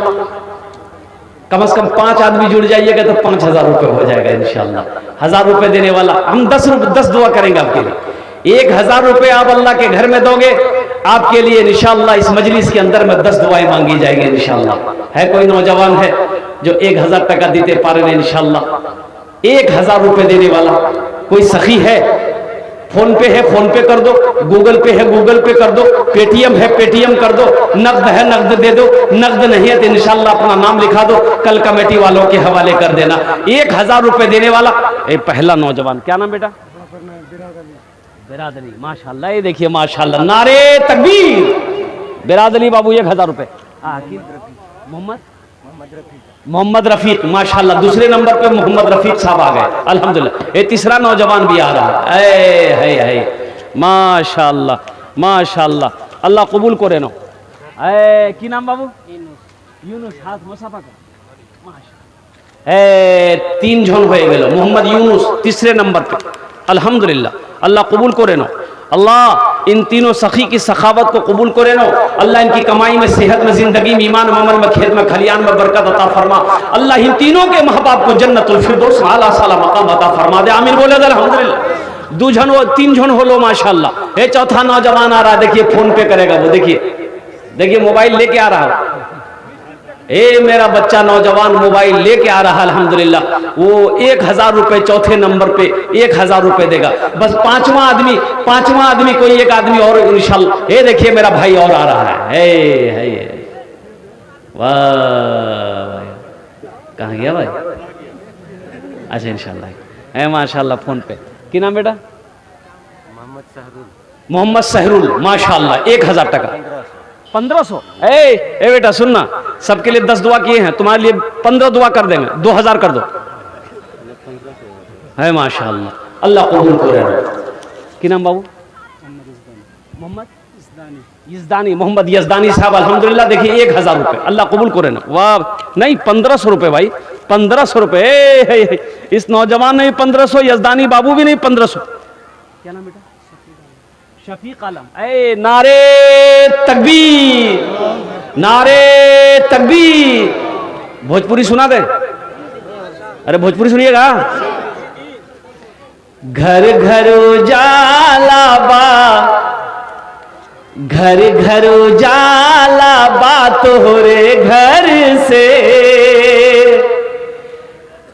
कम से कम 5 आदमी जुड़ जाइएगा तो 5000 रुपए हो जाएगा इंशाल्लाह। 1000 रुपए देने वाला, हम 10 दुआ करेंगे आपके लिए। 1000 रुपए आप अल्लाह के घर में दोगे, आपके लिए इंशाल्लाह इस मजलिस के अंदर में 10 दुआएं मांगी जाएंगी इंशाल्लाह। है कोई नौजवान है जो 1000 टका देते पा रहे हैं इंशाल्लाह। 1000 रुपए देने वाला कोई सखी है? फोन पे है, फोन पे कर दो। गूगल पे है, गूगल पे कर दो। पेटीएम है, पेटीएम कर दो। नकद है, नकद दे दो। नकद नहीं है तो इंशाल्लाह अपना नाम लिखा दो, कल कमेटी वालों के हवाले कर देना। 1000 रुपए देने वाला पहला नौजवान, क्या नाम बेटा? बिरादरी, माशाल्लाह। ये देखिए माशाल्लाह, नारे तकबीर। बिरादरी बाबू 1000 रुपए। मोहम्मद रफीक, माशाल्लाह। दूसरे नंबर पे मोहम्मद रफीक साहब आ गए, अल्हम्दुलिल्लाह। ये तीसरा नौजवान भी आ रहा है। माशाल्लाह माशाल्लाह, अल्लाह कबूल करे नो। की नाम बाबू? यूनुस। हाथ मुसाफा कर। माशाल्लाह 3 जन हो गए। मोहम्मद यूनुस तीसरे नंबर पे, अल्हम्दुलिल्लाह। अल्लाह कबूल करे नो। अल्लाह इन तीनों सखी की सखावत को कबूल करे नो। अल्लाह इनकी कमाई में, सेहत में, जिंदगी में, ईमान में, अमल में, खेत में, खलियान में बरकत अता फरमा। अल्लाह इन तीनों के महबाब को जन्नतुल फिरदौस आला साला मकाम अता फरमा दे। आमीन बोले अल्हम्दुलिल्लाह। 2 जन हो, 3 जन हो लो माशाल्लाह। ये चौथा नौजवान आ रहा है, देखिए फोन पे करेगा वो। देखिए मोबाइल लेके आ रहा है। मेरा बच्चा नौजवान मोबाइल लेके आ रहा है अल्हम्दुलिल्लाह। वो 1000 रुपए चौथे नंबर पे 1000 रुपए देगा। बस पांचवा आदमी कोई एक आदमी और इंशाल्लाह। ये देखिए मेरा भाई और आ रहा है। वाह, कहाँ गया भाई? अच्छा इंशाल्लाह माशाल्लाह। फोन पे की नाम बेटा? मोहम्मद सहरुल, माशाल्लाह। 1000 टका 1500। ए बेटा सुनना, सबके लिए 10 दुआ किए हैं, तुम्हारे लिए 15 दुआ कर देंगे। 2000 कर दो। है माशाल्लाह, अल्लाह कबूल करे। की नाम बाबू? मोहम्मद यजदानी, मोहम्मद यजदानी साहब, अल्हम्दुलिल्लाह। देखिए 1000 रुपए, अल्लाह कबूल करे ना। वाह, नहीं 1500 रुपए भाई, 1500 रुपए। इस नौजवान ने 1500, यजदानी बाबू भी नहीं 1500। क्या नाम बेटा? शफीक आलम। नारे तकबीर, नारे तकबीर। भोजपुरी सुना दे? अरे भोजपुरी सुनिएगा। घर घर उजाला बा, घर घर उजाला बा तोहरे घर से,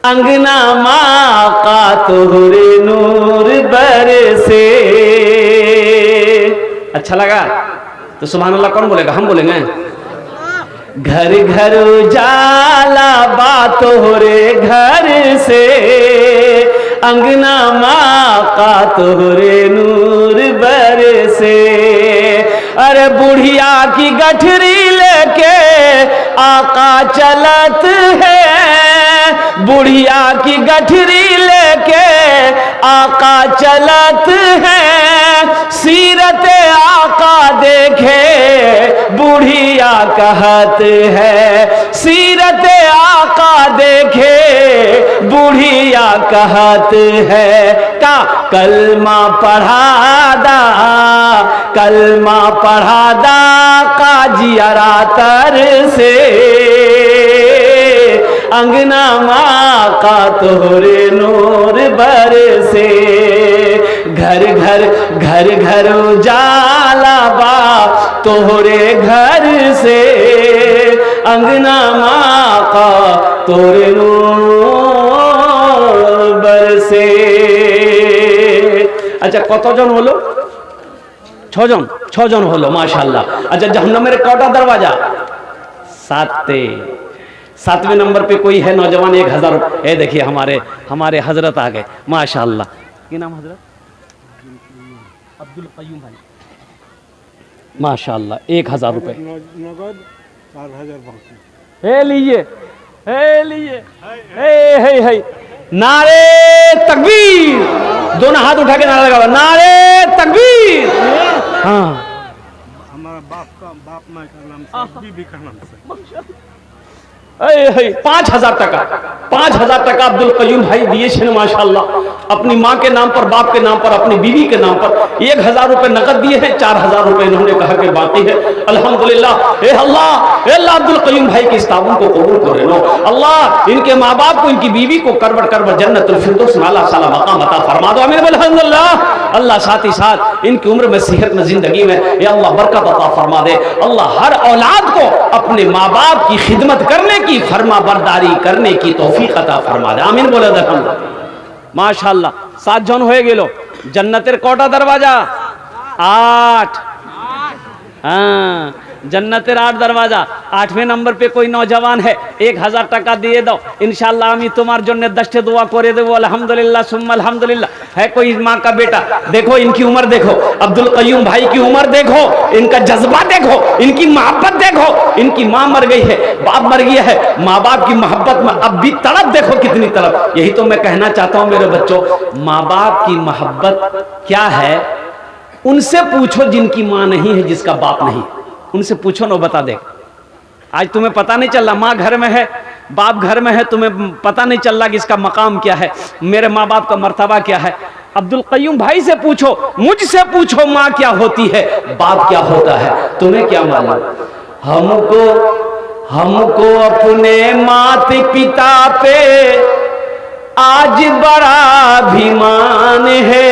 अंगना माँ का तोहरे नूर बरसे। अच्छा लगा तो सुभान अल्लाह कौन बोलेगा? हम बोलेंगे। घर घर उजाला बा तोहरे घर से, अंगना माँ का तोहरे नूर बरसे। अरे बुढ़िया की गठरी लेके आका चलत है, बुढ़िया की गठरी लेके आका चलत है। सीरत आका देखे बुढ़िया कहत है, सीरत आका देखे बुढ़िया कहत है। का कलमा पढ़ादा, कलमा पढ़ादा काजियारा तर से, अंगना माँ का तोहरे नूर बरसे। घर घर घर घर उजाला बा तोहरे घर से, अंगना माँ का तोहरे नूर बरसे। अच्छा কতজন হলো? 6 জন। 6 জন হলো माशाल्लाह। अच्छा जहन्नमेर कौटा दरवाजा? 7वें नंबर पे कोई है नौजवान? 1000। ये देखिए हमारे हजरत आ गए माशाल्लाह। की नाम हजरत? अब्दुल कयूम भाई, माशाल्लाह। 1000 रुपए नगद, 4000 बाकी। हे लीजिए हे नारे तकबीर। दोनों हाथ उठा के नारा लगा, नारे तकबीर। हाँ, हमारा बाप माँ का नाम से, बीबी का नाम से। 5000 टका 5000 टका अब्दुल कयूम भाई दिए छे माशाल्लाह, अपनी माँ के नाम पर, बाप के नाम पर, अपनी बीवी के नाम पर 1000 रुपए नकद दिए हैं, 4000 रुपए इन्होंने कहा कि बाकी है। अल्हम्दुलिल्लाह। ए अल्लाह अब्दुल कयूम भाई की इस ताबून को कबूल करे नो अल्लाह, इनके माँ बाप को, इनकी बीवी को करबट करबट जन्नतुल फिरदौस में अल्लाह ताला मकाम अता फरमा दो। आमीन अल्हम्दुलिल्लाह। अल्लाह साथ ही साथ इनकी उम्र में, सेहत में, जिंदगी में या अल्लाह बरकत अता फरमा दे। अल्लाह हर औलाद को अपने माँ बाप की खिदमत करने की, फरमा बरदारी करने की तौफीक अता फरमा दे। आमीन बोले माशाअल्लाह। 7 जन हो गेलो। जन्नतेर कोटा दरवाजा 8। हाँ, जन्नतेर 8 दरवाजा। 8वें नंबर पे कोई नौजवान है, 1000 टका दिए दो, इंशाल्लाह আমি তোমার জন্য 10 दुआ করে দেবো। अल्हम्दुलिल्लाह सुम्मा अल्हम्दुलिल्लाह। है कोई माँ का बेटा, देखो इनकी उम्र देखो, अब्दुल कयूम भाई की उम्र देखो, इनका जज्बा देखो, इनकी मोहब्बत देखो। इनकी माँ मर गई है, बाप मर गया है, माँ बाप की मोहब्बत में अब भी तड़प देखो, कितनी तड़प। यही तो मैं कहना चाहता हूँ मेरे बच्चों, माँ बाप की मोहब्बत क्या है उनसे पूछो जिनकी माँ नहीं है, जिसका बाप नहीं, उनसे पूछो ना, बता दे। आज तुम्हें पता नहीं चल रहा, माँ घर में है, बाप घर में है, तुम्हें पता नहीं चल रहा कि इसका मकाम क्या है, मेरे माँ बाप का मर्तबा क्या है। अब्दुल कयूम भाई से पूछो, मुझसे पूछो, माँ क्या होती है, बाप क्या होता है, तुम्हें क्या मालूम। हमको अपने माता पिता पे आज बड़ा अभिमान है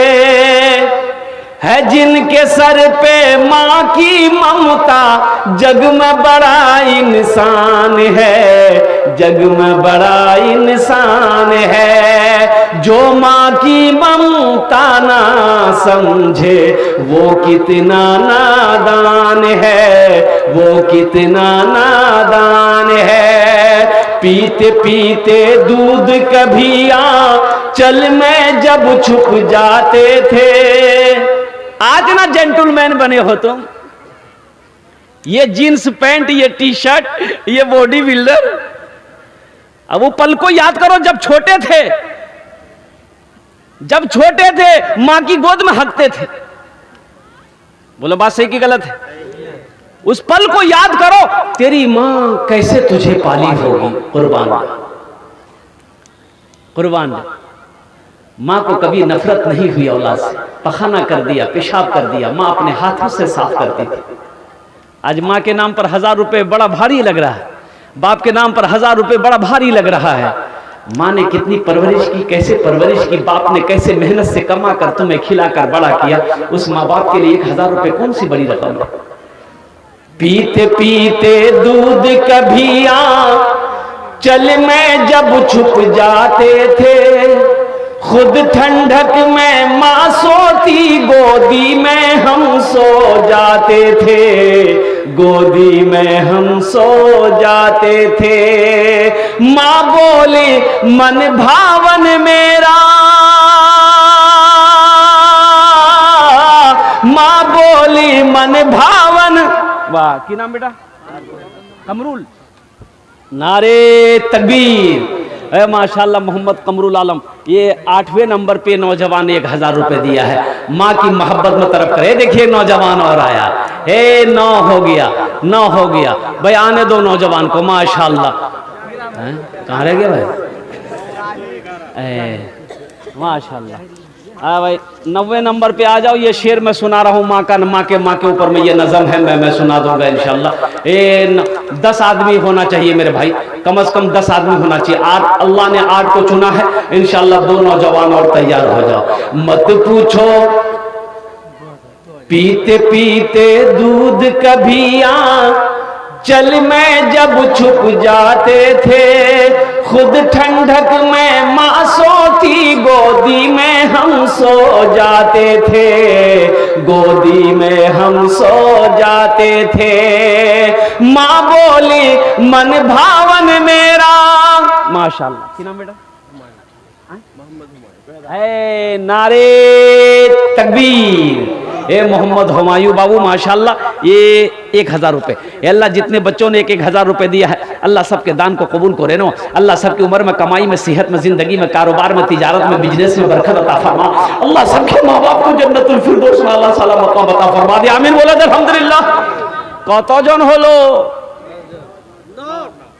जिनके सर पे माँ की ममता, जग में बड़ा इंसान है, जग में बड़ा इंसान है। जो माँ की ममता ना समझे वो कितना नादान है, वो कितना नादान है। पीते पीते दूध कभी चल में जब छुप जाते थे। आज ना जेंटलमैन बने हो तुम, ये जीन्स पैंट, ये टी शर्ट, ये बॉडी बिल्डर। अब वो पल को याद करो जब छोटे थे, जब छोटे थे मां की गोद में हंसते थे। बोलो बात सही कि गलत है? उस पल को याद करो, तेरी मां कैसे तुझे पाली होगी। कुर्बान माँ को कभी नफरत नहीं हुई औलाद से, पखाना कर दिया, पेशाब कर दिया, माँ अपने हाथों से साफ करती थी। आज माँ के नाम पर 1000 रुपए बड़ा भारी लग रहा है, बाप के नाम पर 1000 रुपए बड़ा भारी लग रहा है। माँ ने कितनी परवरिश की, कैसे परवरिश की, बाप ने कैसे मेहनत से कमा कर तुम्हें खिलाकर बड़ा किया। उस माँ बाप के लिए 1000 रुपए कौन सी बड़ी रकम है। पीते पीते दूध कभी चल में जब छुप जाते थे, खुद ठंडक में माँ सोती, गोदी में हम सो जाते थे, गोदी में हम सो जाते थे। माँ बोली मन भावन मेरा, माँ बोली मन भावन। वाह, की नाम बेटा? कमरुल। नारे तकबीर। माशाल्लाह मोहम्मद कमरुल आलम। ये 8वें नंबर पे नौजवान 1000 रुपए दिया है, माँ की मोहब्बत में तरफ करे। देखिए नौजवान और आया, 9 हो गया, 9 हो गया भाई। आने दो नौजवान को। माशाल्लाह। कहाँ रह गया भाई? माशाल्लाह। भाई 90 नंबर पे आ जाओ। ये शेर मैं सुना रहा हूँ माँ का, माँ के ऊपर में ये नज़म है, मैं सुना दूंगा इंशाल्लाह। 10 आदमी होना चाहिए मेरे भाई, कम से कम 10 आदमी होना चाहिए। 8 अल्लाह ने 8 को चुना है, इंशाल्लाह 2 नौजवान और तैयार हो जाओ। मत पूछो पीते पीते दूध कभी चल में जब छुप जाते थे, खुद ठंडक में माँ सोती, गोदी में हम सो जाते थे, गोदी में हम सो जाते थे। माँ बोली मन भावन मेरा। माशाल्लाह। की नाम बेटा? नारे तकबीर। मोहम्मद हुमायूं बाबू माशाल्लाह। ये 1000 रुपए। अल्लाह जितने बच्चों ने 1000 रुपए दिया है, अल्लाह सबके दान को कबूल करे नो। अल्लाह सबकी उम्र में, कमाई में, सेहत में, जिंदगी में, कारोबार में, तिजारत में, बिजनेस में बरकत अता फरमा। अल्लाह सबके माँ बाप को जन्नतुल फिरदौस में अल्लाह साला मकाम अता फरमा दे। आमीन बोला अल्हम्दुलिल्लाह। কতজন হলো?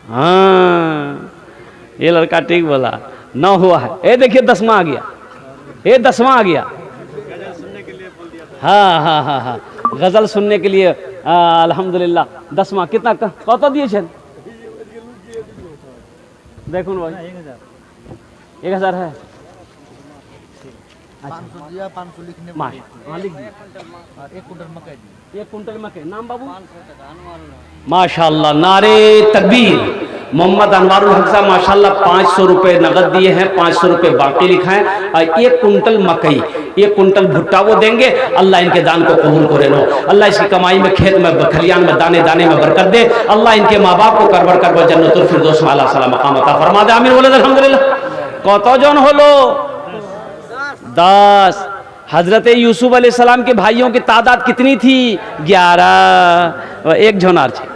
हाँ, ये लड़का ठीक बोला, 9 हुआ है। ये देखिए 10वां आ गया, ये 10वां आ गया। हाँ हाँ हाँ हाँ, गजल सुनने के लिए अल्हम्दुलिल्लाह 10वां। कितना कत दिए छे? देखो भाई 1000 है। अच्छा 500 लिखने लिख दिए। 1 कुंटल मकई। नाम बाबू? माशाल्लाह, नारे तकबीर। मोहम्मद अनवारुल हक साहब माशाल्लाह 500 रुपये नगद दिए हैं, 500 रुपये बाकी लिखा है, और 1 कुंटल मकई, 1 कुंटल भुट्टा वो देंगे। अल्लाह इनके दान को कबूल करे लो, अल्लाह इसकी कमाई में, खेत में, खलियान में, दाने दाने में बरकत दे। अल्लाह इनके माँ बाप को करबर करबर जन्नतुल फिरदौस में आला सला मकाम अता फरमा दे। आमीन बोले अल्हम्दुलिल्लाह। कतजन हलो? 10। हजरत यूसुफ अलैहिस्सलाम के भाइयों की तादाद कितनी थी? 11। एक जोनार छे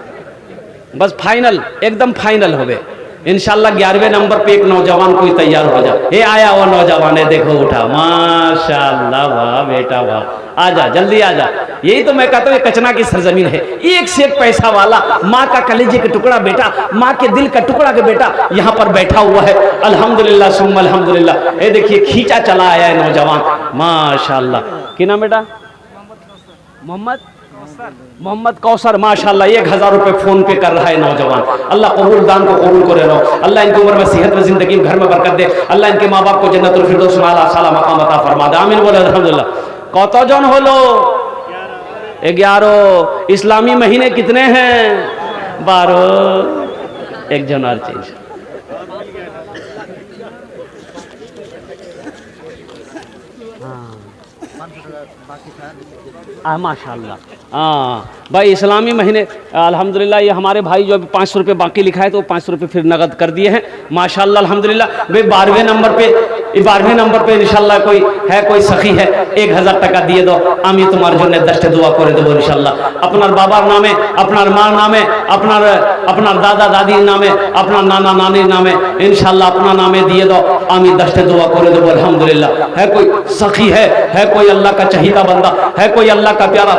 बस, फाइनल एकदम फाइनल हो गए इंशाल्लाह। 11वें नंबर पे एक नौजवान कोई तैयार हो जाए। ये आया वो नौजवान है, देखो उठा, माशाल्लाह, वाह बेटा वाह, आजा जल्दी आजा। यही तो मैं कहता हूँ कचना की सरजमीन है, एक से एक पैसा वाला, माँ का कलेजे का टुकड़ा बेटा, माँ के दिल का टुकड़ा के बेटा यहाँ पर बैठा हुआ है। अल्हम्दुलिल्लाह सुम्मा अल्हम्दुलिल्लाह। ये देखिए खींचा चला आया है नौजवान, माशाल्लाह। क्या नाम बेटा? मोहम्मद कौसर। माशाल्लाह 1000 रुपये फोन पे कर रहा है नौजवान। अल्लाह कबूल दान को कबूल करे लो, अल्लाह इनकी उम्र में, सेहत में, जिंदगी में, घर में बरकत दे। अल्लाह इनके माँ बाप को जन्नतुल फिरदौस में आला साला मकाम अता फरमा दे। आमीन बोले अल्हम्दुलिल्लाह। कतजन हलो? 11। इस्लामी महीने कितने हैं? 12। एक जन और चीज। माशाल्लाह। हाँ भाई, इस्लामी महीने अल्हम्दुलिल्लाह। ये हमारे भाई जो अभी 500 रुपये बाकी लिखा है, तो 500 रुपये फिर नगद कर दिए हैं माशाल्लाह अल्हम्दुलिल्लाह। भाई 12वें नंबर पे इंशाल्लाह कोई है, कोई सखी है, 1000 टाका दिए दो। आमी तुम्हारे जो दस्ते दुआ करे देव इंशाल्लाह। अपना बाबार नामे, अपना मार नामे, अपना दादा दादी नामे, अपना नाना नानी नामे इंशाल्लाह अपना नामे दिए दो। आमी दस्ते दुआ करे देव अल्हम्दुलिल्लाह। है कोई सखी है कोई अल्लाह का चहीदा बंदा है, कोई अल्लाह का प्यारा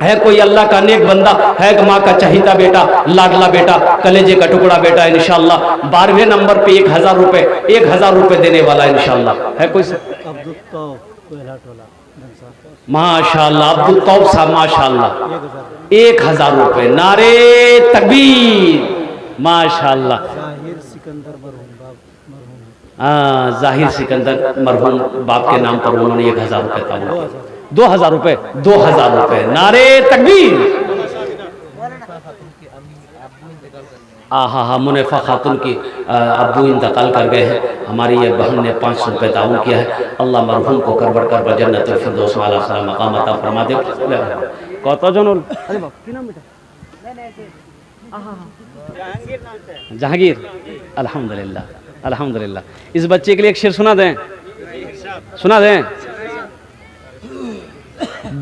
है, कोई अल्लाह का नेक बंदा है, माँ का चहीता बेटा, लाडला बेटा, कलेजे का टुकड़ा बेटा इंशाल्लाह 12वें नंबर पे 1000 रुपये देने वाला इंशाल्लाह। है कोई? माशाल्लाह अब्दुल तौब साहब माशाल्लाह 1000 रुपये। नारे तकबीर। माशाल्लाह। जाहिर सिकंदर मरहूम बाप के नाम पर उन्होंने 1000 रुपये का 2000 रुपये। नारे तकबीर। हाँ, मुनफ़ा खातून की अब्बू इंतकाल कर गए हैं। हमारी ये बहन ने 500 रुपये ताउन किया है। अल्लाह मरहूम को करबर करबर जन्नतुल फिरदौस में आला सला मकाम अता फरमा दे। कतजन? जहांगीर। अल्हम्दुलिल्लाह। इस बच्चे के लिए एक शेर सुना दें।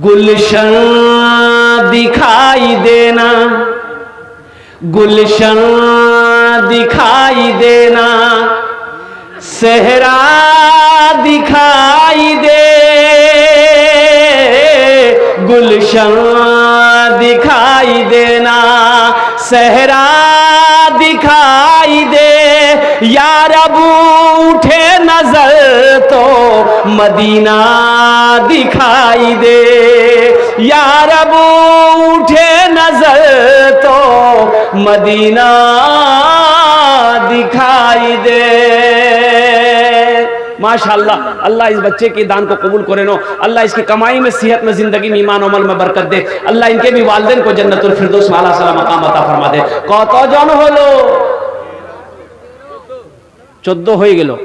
गुलशन दिखाई देना, गुलशन दिखाई देना, सहरा दिखाई दे, गुलशन दिखाई देना, सहरा दिखाई दे। यार अब उठे नजर तो मदीना दिखाई दे, यार अब उठे नजर तो मदीना दिखाई दे। माशाल्लाह, अल्लाह इस बच्चे के दान को कबूल करे नो, अल्लाह इसकी कमाई में, सेहत में, जिंदगी में, ईमान अमल में बरकत दे। अल्लाह इनके भी वालिदैन को जन्नतुल फिरदौस में आला सला मकाम अता फरमा दे। कतजन हलो? 14 हो गेलो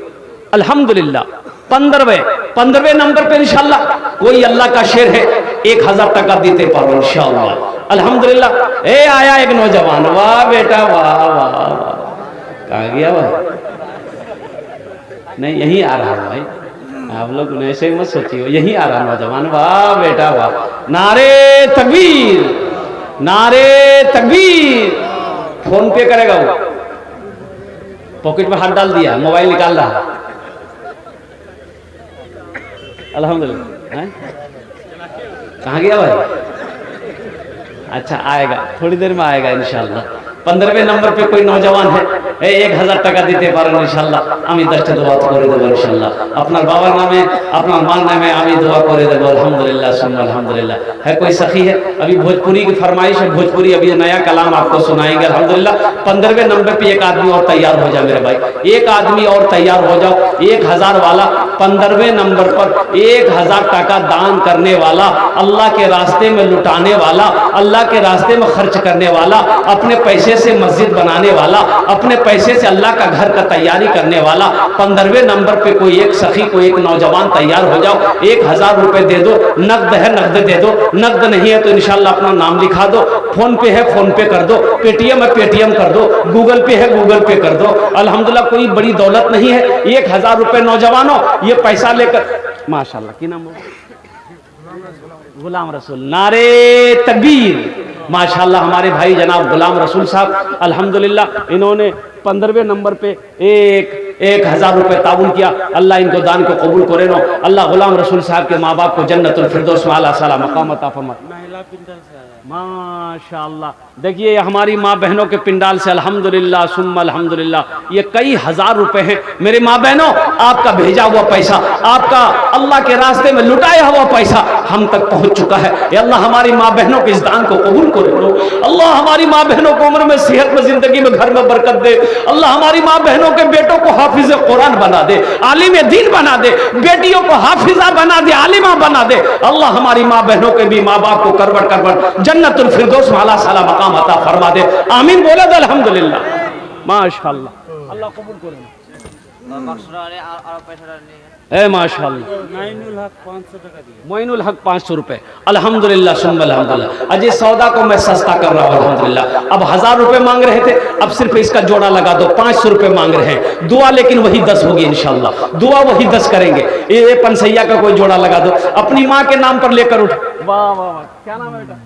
अल्हम्दुलिल्लाह। 15वें नंबर पे इंशाल्लाह कोई अल्लाह का शेर है, 1000 टाका देते पारो इंशाल्लाह अल्हम्दुलिल्लाह। ए आया एक नौजवान, वाह बेटा वाह वाह वाह। कहाँ गया भाई? नहीं, यही आ रहा है भाई, आप लोग ऐसे मत सोचिए, यही आ रहा नौजवान, वाह बेटा वाह। नारे तकबीर, नारे तकबीर। फोन पे करेगा वो, पॉकेट में हाथ डाल दिया, मोबाइल निकाल रहा है अल्हम्दुलिल्लाह। कहाँ गया भाई? अच्छा आएगा, थोड़ी देर में आएगा इंशाल्लाह। 15वें नंबर पे कोई नौजवान है, এই 1000 টাকা দিতে পারেন ইনশাআল্লাহ, আমি 10টা দোয়া করে দেব ইনশাআল্লাহ। আপনার বাবার नामे, अपना मां नामे आमी दुआ करे देबो अल्हम्दुलिल्लाह सुम्मा अल्हम्दुलिल्लाह। है कोई सखी है? अभी भोजपुरी की फरमाइश है, भोजपुरी अभी नया कलाम आपको सुनाएंगे अल्हम्दुलिल्लाह। 15वें नंबर पे एक आदमी और तैयार हो जाए मेरे भाई, एक आदमी और तैयार हो जाओ। 1000 वाला 15वें नंबर पर 1000 टका दान करने वाला, अल्लाह के रास्ते में लुटाने वाला, अल्लाह के रास्ते में खर्च करने वाला, अपने पैसे से मस्जिद बनाने वाला, अपने पैसे से अल्लाह का घर का तैयारी करने वाला, 15वें नंबर पे कोई एक सखी, कोई एक नौजवान तैयार हो जाओ। 1000 रुपए दे दो, नकद है नकद दे दो, नकद नहीं है तो इंशाल्लाह अपना नाम लिखा दो। फोन पे है फोन पे कर दो, पेटीएम है पेटीएम कर दो, गूगल पे है गूगल पे कर दो। अल्हम्दुलिल्लाह कोई बड़ी दौलत नहीं है। 1000 रुपए नौजवानों ये पैसा लेकर माशाल्लाह की नाम गुलाम रसूल, नारे तकबीर। माशाल्लाह हमारे भाई जनाब गुलाम रसूल साहब अल्हम्दुलिल्लाह इन्होंने 15वें नंबर पे 1000 रुपए ताउन किया। अल्लाह इनको दान को कबूल करे नो। अल्लाह गुलाम रसूल साहब के माँ बाप को जन्नतुल फिरदौस में आला साला मकाम अता फरमाए। माशाल्लाह देखिए हमारी माँ बहनों के पिंडाल से अल्हम्दुलिल्लाह सुम्मा अल्हम्दुलिल्लाह ये कई हजार रुपए हैं। मेरे माँ बहनों आपका भेजा हुआ पैसा, आपका अल्लाह के रास्ते में लुटाया हुआ पैसा हम तक पहुंच चुका है। या अल्लाह हमारी माँ बहनों के इस दान को कबूल करे लो। अल्लाह हमारी माँ बहनों को उम्र में, सेहत में, जिंदगी में, घर में बरकत दे। अल्लाह हमारी माँ बहनों के बेटों को हाफिज कुरान बना दे, आलिम दीन बना दे, बेटियों को हाफिजा बना दे, आलिमा बना दे। अल्लाह हमारी माँ बहनों के भी माँ बाप को करवट करवट जन्नतुल फिरदौस में आला साला मकाम अता फरमा दे। आमीन बोले तो अल्हम्दुलिल्लाह माशाअल्लाह। अल्लाह कबूल करे। माशाअल्लाह मोइनुल हक 500 रुपए अल्हम्दुलिल्लाह सुम्मा अल्हम्दुलिल्लाह। अजय सौदा को मैं सस्ता कर रहा हूँ अल्हम्दुलिल्लाह। अब 1000 रुपए मांग रहे थे, अब सिर्फ इसका जोड़ा लगा दो, 500 रुपए मांग रहे हैं। दुआ लेकिन वही 10 होगी इंशाअल्लाह, दुआ वही 10 करेंगे। ये पंसैया का कोई जोड़ा लगा दो, अपनी माँ के नाम पर लेकर उठ। वाह वाह वाह, क्या नाम है बेटा?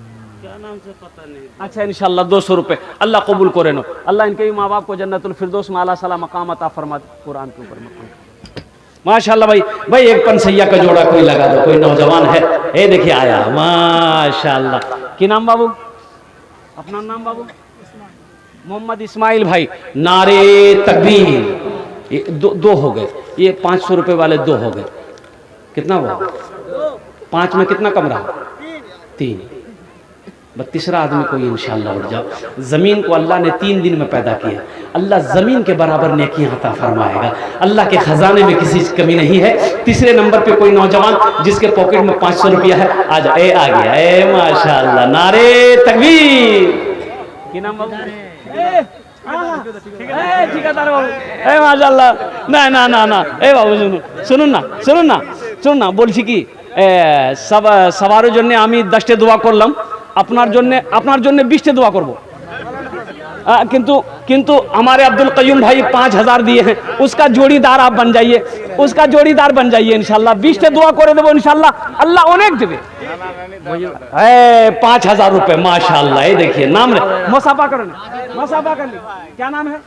क्या नाम से पता नहीं। अच्छा इंशाअल्लाह 200 रुपए अल्लाह कबूल करे नो। अल्लाह इनके भी माँ बाप को जन्नतुल फिरदौस में आला साला मकाम अता फरमा दे। कुरान के ऊपर मकाम माशाल्लाह। भाई एक पंसैया का जोड़ा कोई लगा दो, कोई नौजवान है। ये देखिए आया माशाल्लाह। की नाम बाबू? अपना नाम बाबू? मोहम्मद इस्माइल भाई। नारे तकबीर। ये दो हो गए, ये 500 रुपए वाले 2 हो गए। कितना हुआ? 5 में कितना कम रहा? 3। तीसरा आदमी कोई इंशाअल्लाह उठ जाओ। जमीन को अल्लाह ने 3 दिन में पैदा किया, अल्लाह जमीन के बराबर नेकियां अता फरमाएगा। अल्लाह के खजाने में किसी की कमी नहीं है। तीसरे नंबर पे कोई नौजवान जिसके पॉकेट में 500 रुपया है, आज आ गया। माशाअल्लाह नारे तकबीर। की नाम बाबू? ठेकेदार बाबू। माशाअल्लाह। ना ना ना ना ए बाबू শুনুন না বলছি কি সবার জন্য আমি 10টা দোয়া করলাম, আপনার জন্য 20টা দোয়া করব। किंतु हमारे अब्दुल कयूम भाई 5000 दिए हैं, उसका जोड़ीदार आप बन जाइए, उसका जोड़ीदार बन जाइए इंशाल्लाह। 20टा दुआ करे देबो इंशाल्लाह, अल्लाह अनेक देबे। 5000 रुपए माशाल्लाह। ये देखिए नाम मुसाफा कर ली, क्या नाम है?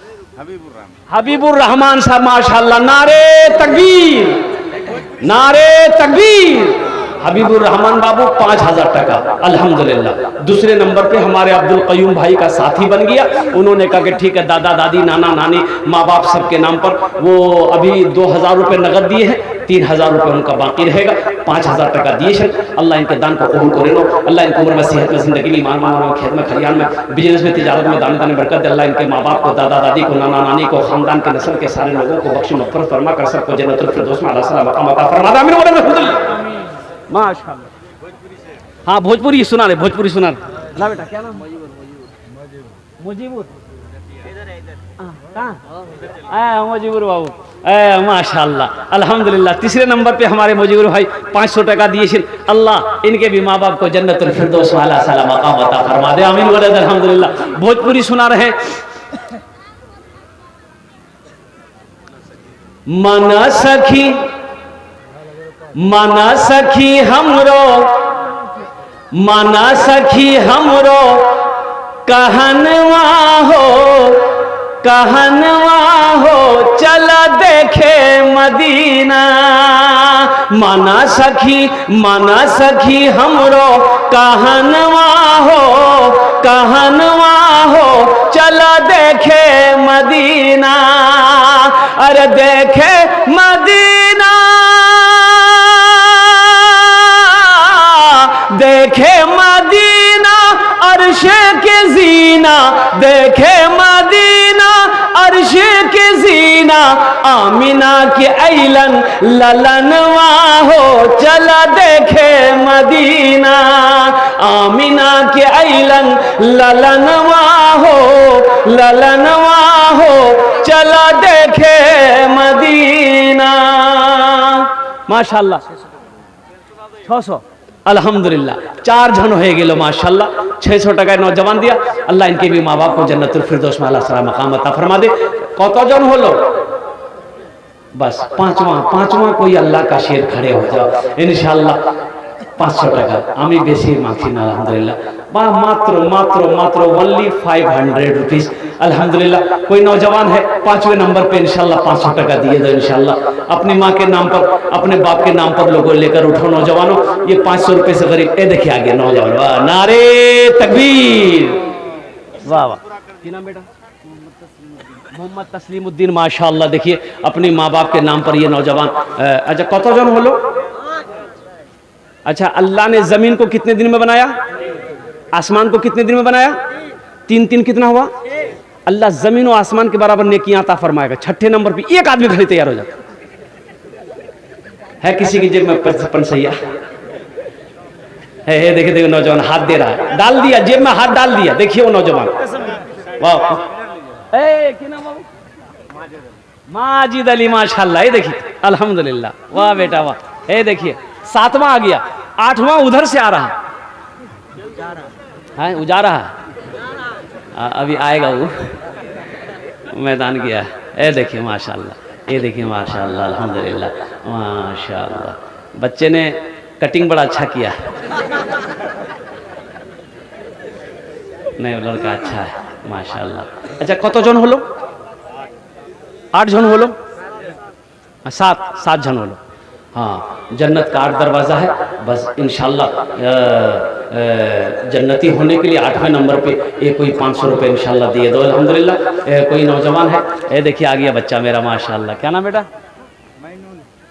हबीबुर रहमान साहब माशाल्लाह। नारे तकबीर, नारे तकबीर। हबीबुर रहमान बाबू 5000 टका अल्हम्दुलिल्लाह। दूसरे नंबर पे हमारे अब्दुल कयूम भाई का साथी बन गया। उन्होंने कहा कि ठीक है दादा दादी नाना नानी माँ बाप सबके नाम पर वो अभी 2000 रुपये नगद दिए हैं, 3000 रुपये उनका बाकी रहेगा। 5000 टका दिए हैं। अल्लाह इनके दान को कबूल करे लो। अल्लाह इनको उम्र में, सेहत में, जिंदगी में, ईमान में, खेत में, खलियान में, बिजनेस में, तिजारत में दान दान बरकत दे। अल्लाह इनके माँ बाप को, दादा दादी को, नाना नानी को, खानदान के नस्ल के सारे लोगों को बख्श मग़फ़िरत फरमा कर सबको जन्नतुल फिरदौस में आला साला मक़ाम अता फरमा दे। आमीन माशाअल्लाह। हाँ भोजपुरी सुना रहे, भोजपुरी सुना रहे। ला बेटा क्या नाम? मुजीबुर। मुजीबुर बाबू माशाअल्लाह अल्हम्दुलिल्लाह। तीसरे नंबर पे हमारे मुजीबुर भाई 500 टका दिए। अल्लाह इनके भी माँ बाप को जन्नतुल फिरदौस में आला साला मक़ाम अता फरमा दे। आमीन बोले अल्हम्दुलिल्लाह। भोजपुरी सुना रहे। मना सखी हमरो, मना सखी हमरो कहनवा हो चला देखे मदीना। मना सखी हमरो कहनवा हो चला देखे मदीना। अरे देखे मदीना, देखे मदीना अर्श के जीना, देखे मदीना अर्श के जीना, आमिना के ऐलन ललनवा हो चला देखे मदीना, आमिना के ऐलन ललनवा हो, ललनवा हो चला देखे मदीना। माशाल्लाह 600 अल्हम्दुलिल्लाह 4 जन हो गेलो माशाल्लाह। 600 টাকায় नौजवान दिया। अल्लाह इनके भी माँ बाप को जन्नतुल फिरदौस में अल्लाह सलाम मकाम अता फरमा दे। कत जन हलो? बस पांचवा कोई अल्लाह का शेर खड़े हो जाओ इंशाल्लाह। 500 টাকা আমি বেশি মাখি না আলহামদুলিল্লাহ। বা मात्र ओनली 500 रुपीस अल्हम्दुलिल्लाह। कोई नौजवान है 5वें नंबर पे इंशाल्लाह 500 টাকা दिए दो इंशाल्लाह। अपनी माँ के नाम पर, अपने बाप के नाम पर लोगों लेकर उठो नौजवानों। ये 500 रुपए से गरीब। ए देखिए आगे नौजवान, वाह नारे तकबीर, वाह वाह। क्या नाम बेटा? मोहम्मद तस्लीमुद्दीन माशाल्लाह। देखिए अपनी माँ बाप के नाम पर ये नौजवान। अच्छा कत जन हलो? अच्छा अल्लाह ने जमीन को कितने दिन में बनाया? आसमान को कितने दिन में बनाया? 3 कितना हुआ? अल्लाह जमीन और आसमान के बराबर नेकियां अता फरमाएगा। 6ठे नंबर पे एक आदमी खड़ी तैयार हो जाता है। किसी की जेब में 55 है। देखिए नौजवान हाथ दे रहा है, डाल दिया जेब में, हाथ डाल दिया। देखिए वो नौजवान, वाह। माजिद अली माशाल्लाह। ये देखिए अल्हम्दुलिल्लाह, वाह बेटा वाह। ये देखिए 7वां आ गया, 8वां उधर से आ रहा है, जा रहा है। अभी आएगा वो मैदान गया। ये देखिए माशाल्लाह, ये देखिए माशाल्लाह अल्हम्दुलिल्लाह माशाल्लाह। बच्चे ने कटिंग बड़ा अच्छा किया। नहीं लड़का अच्छा है माशाल्लाह। अच्छा कत जन हलो? 8 जन हलो? 7 जन हलो। हाँ जन्नत का 8 दरवाज़ा है। बस इंशाल्लाह जन्नती होने के लिए 8वें नंबर पे ये कोई 500 रुपये इंशाल्लाह दिए दो अल्हम्दुलिल्लाह। कोई नौजवान है, ये देखिए आ गया बच्चा मेरा माशाल्लाह। क्या नाम बेटा?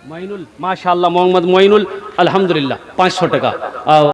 मोइनुल माशाल्लाह, मोहम्मद मोइनुल अल्हम्दुलिल्लाह। 500 টাকা।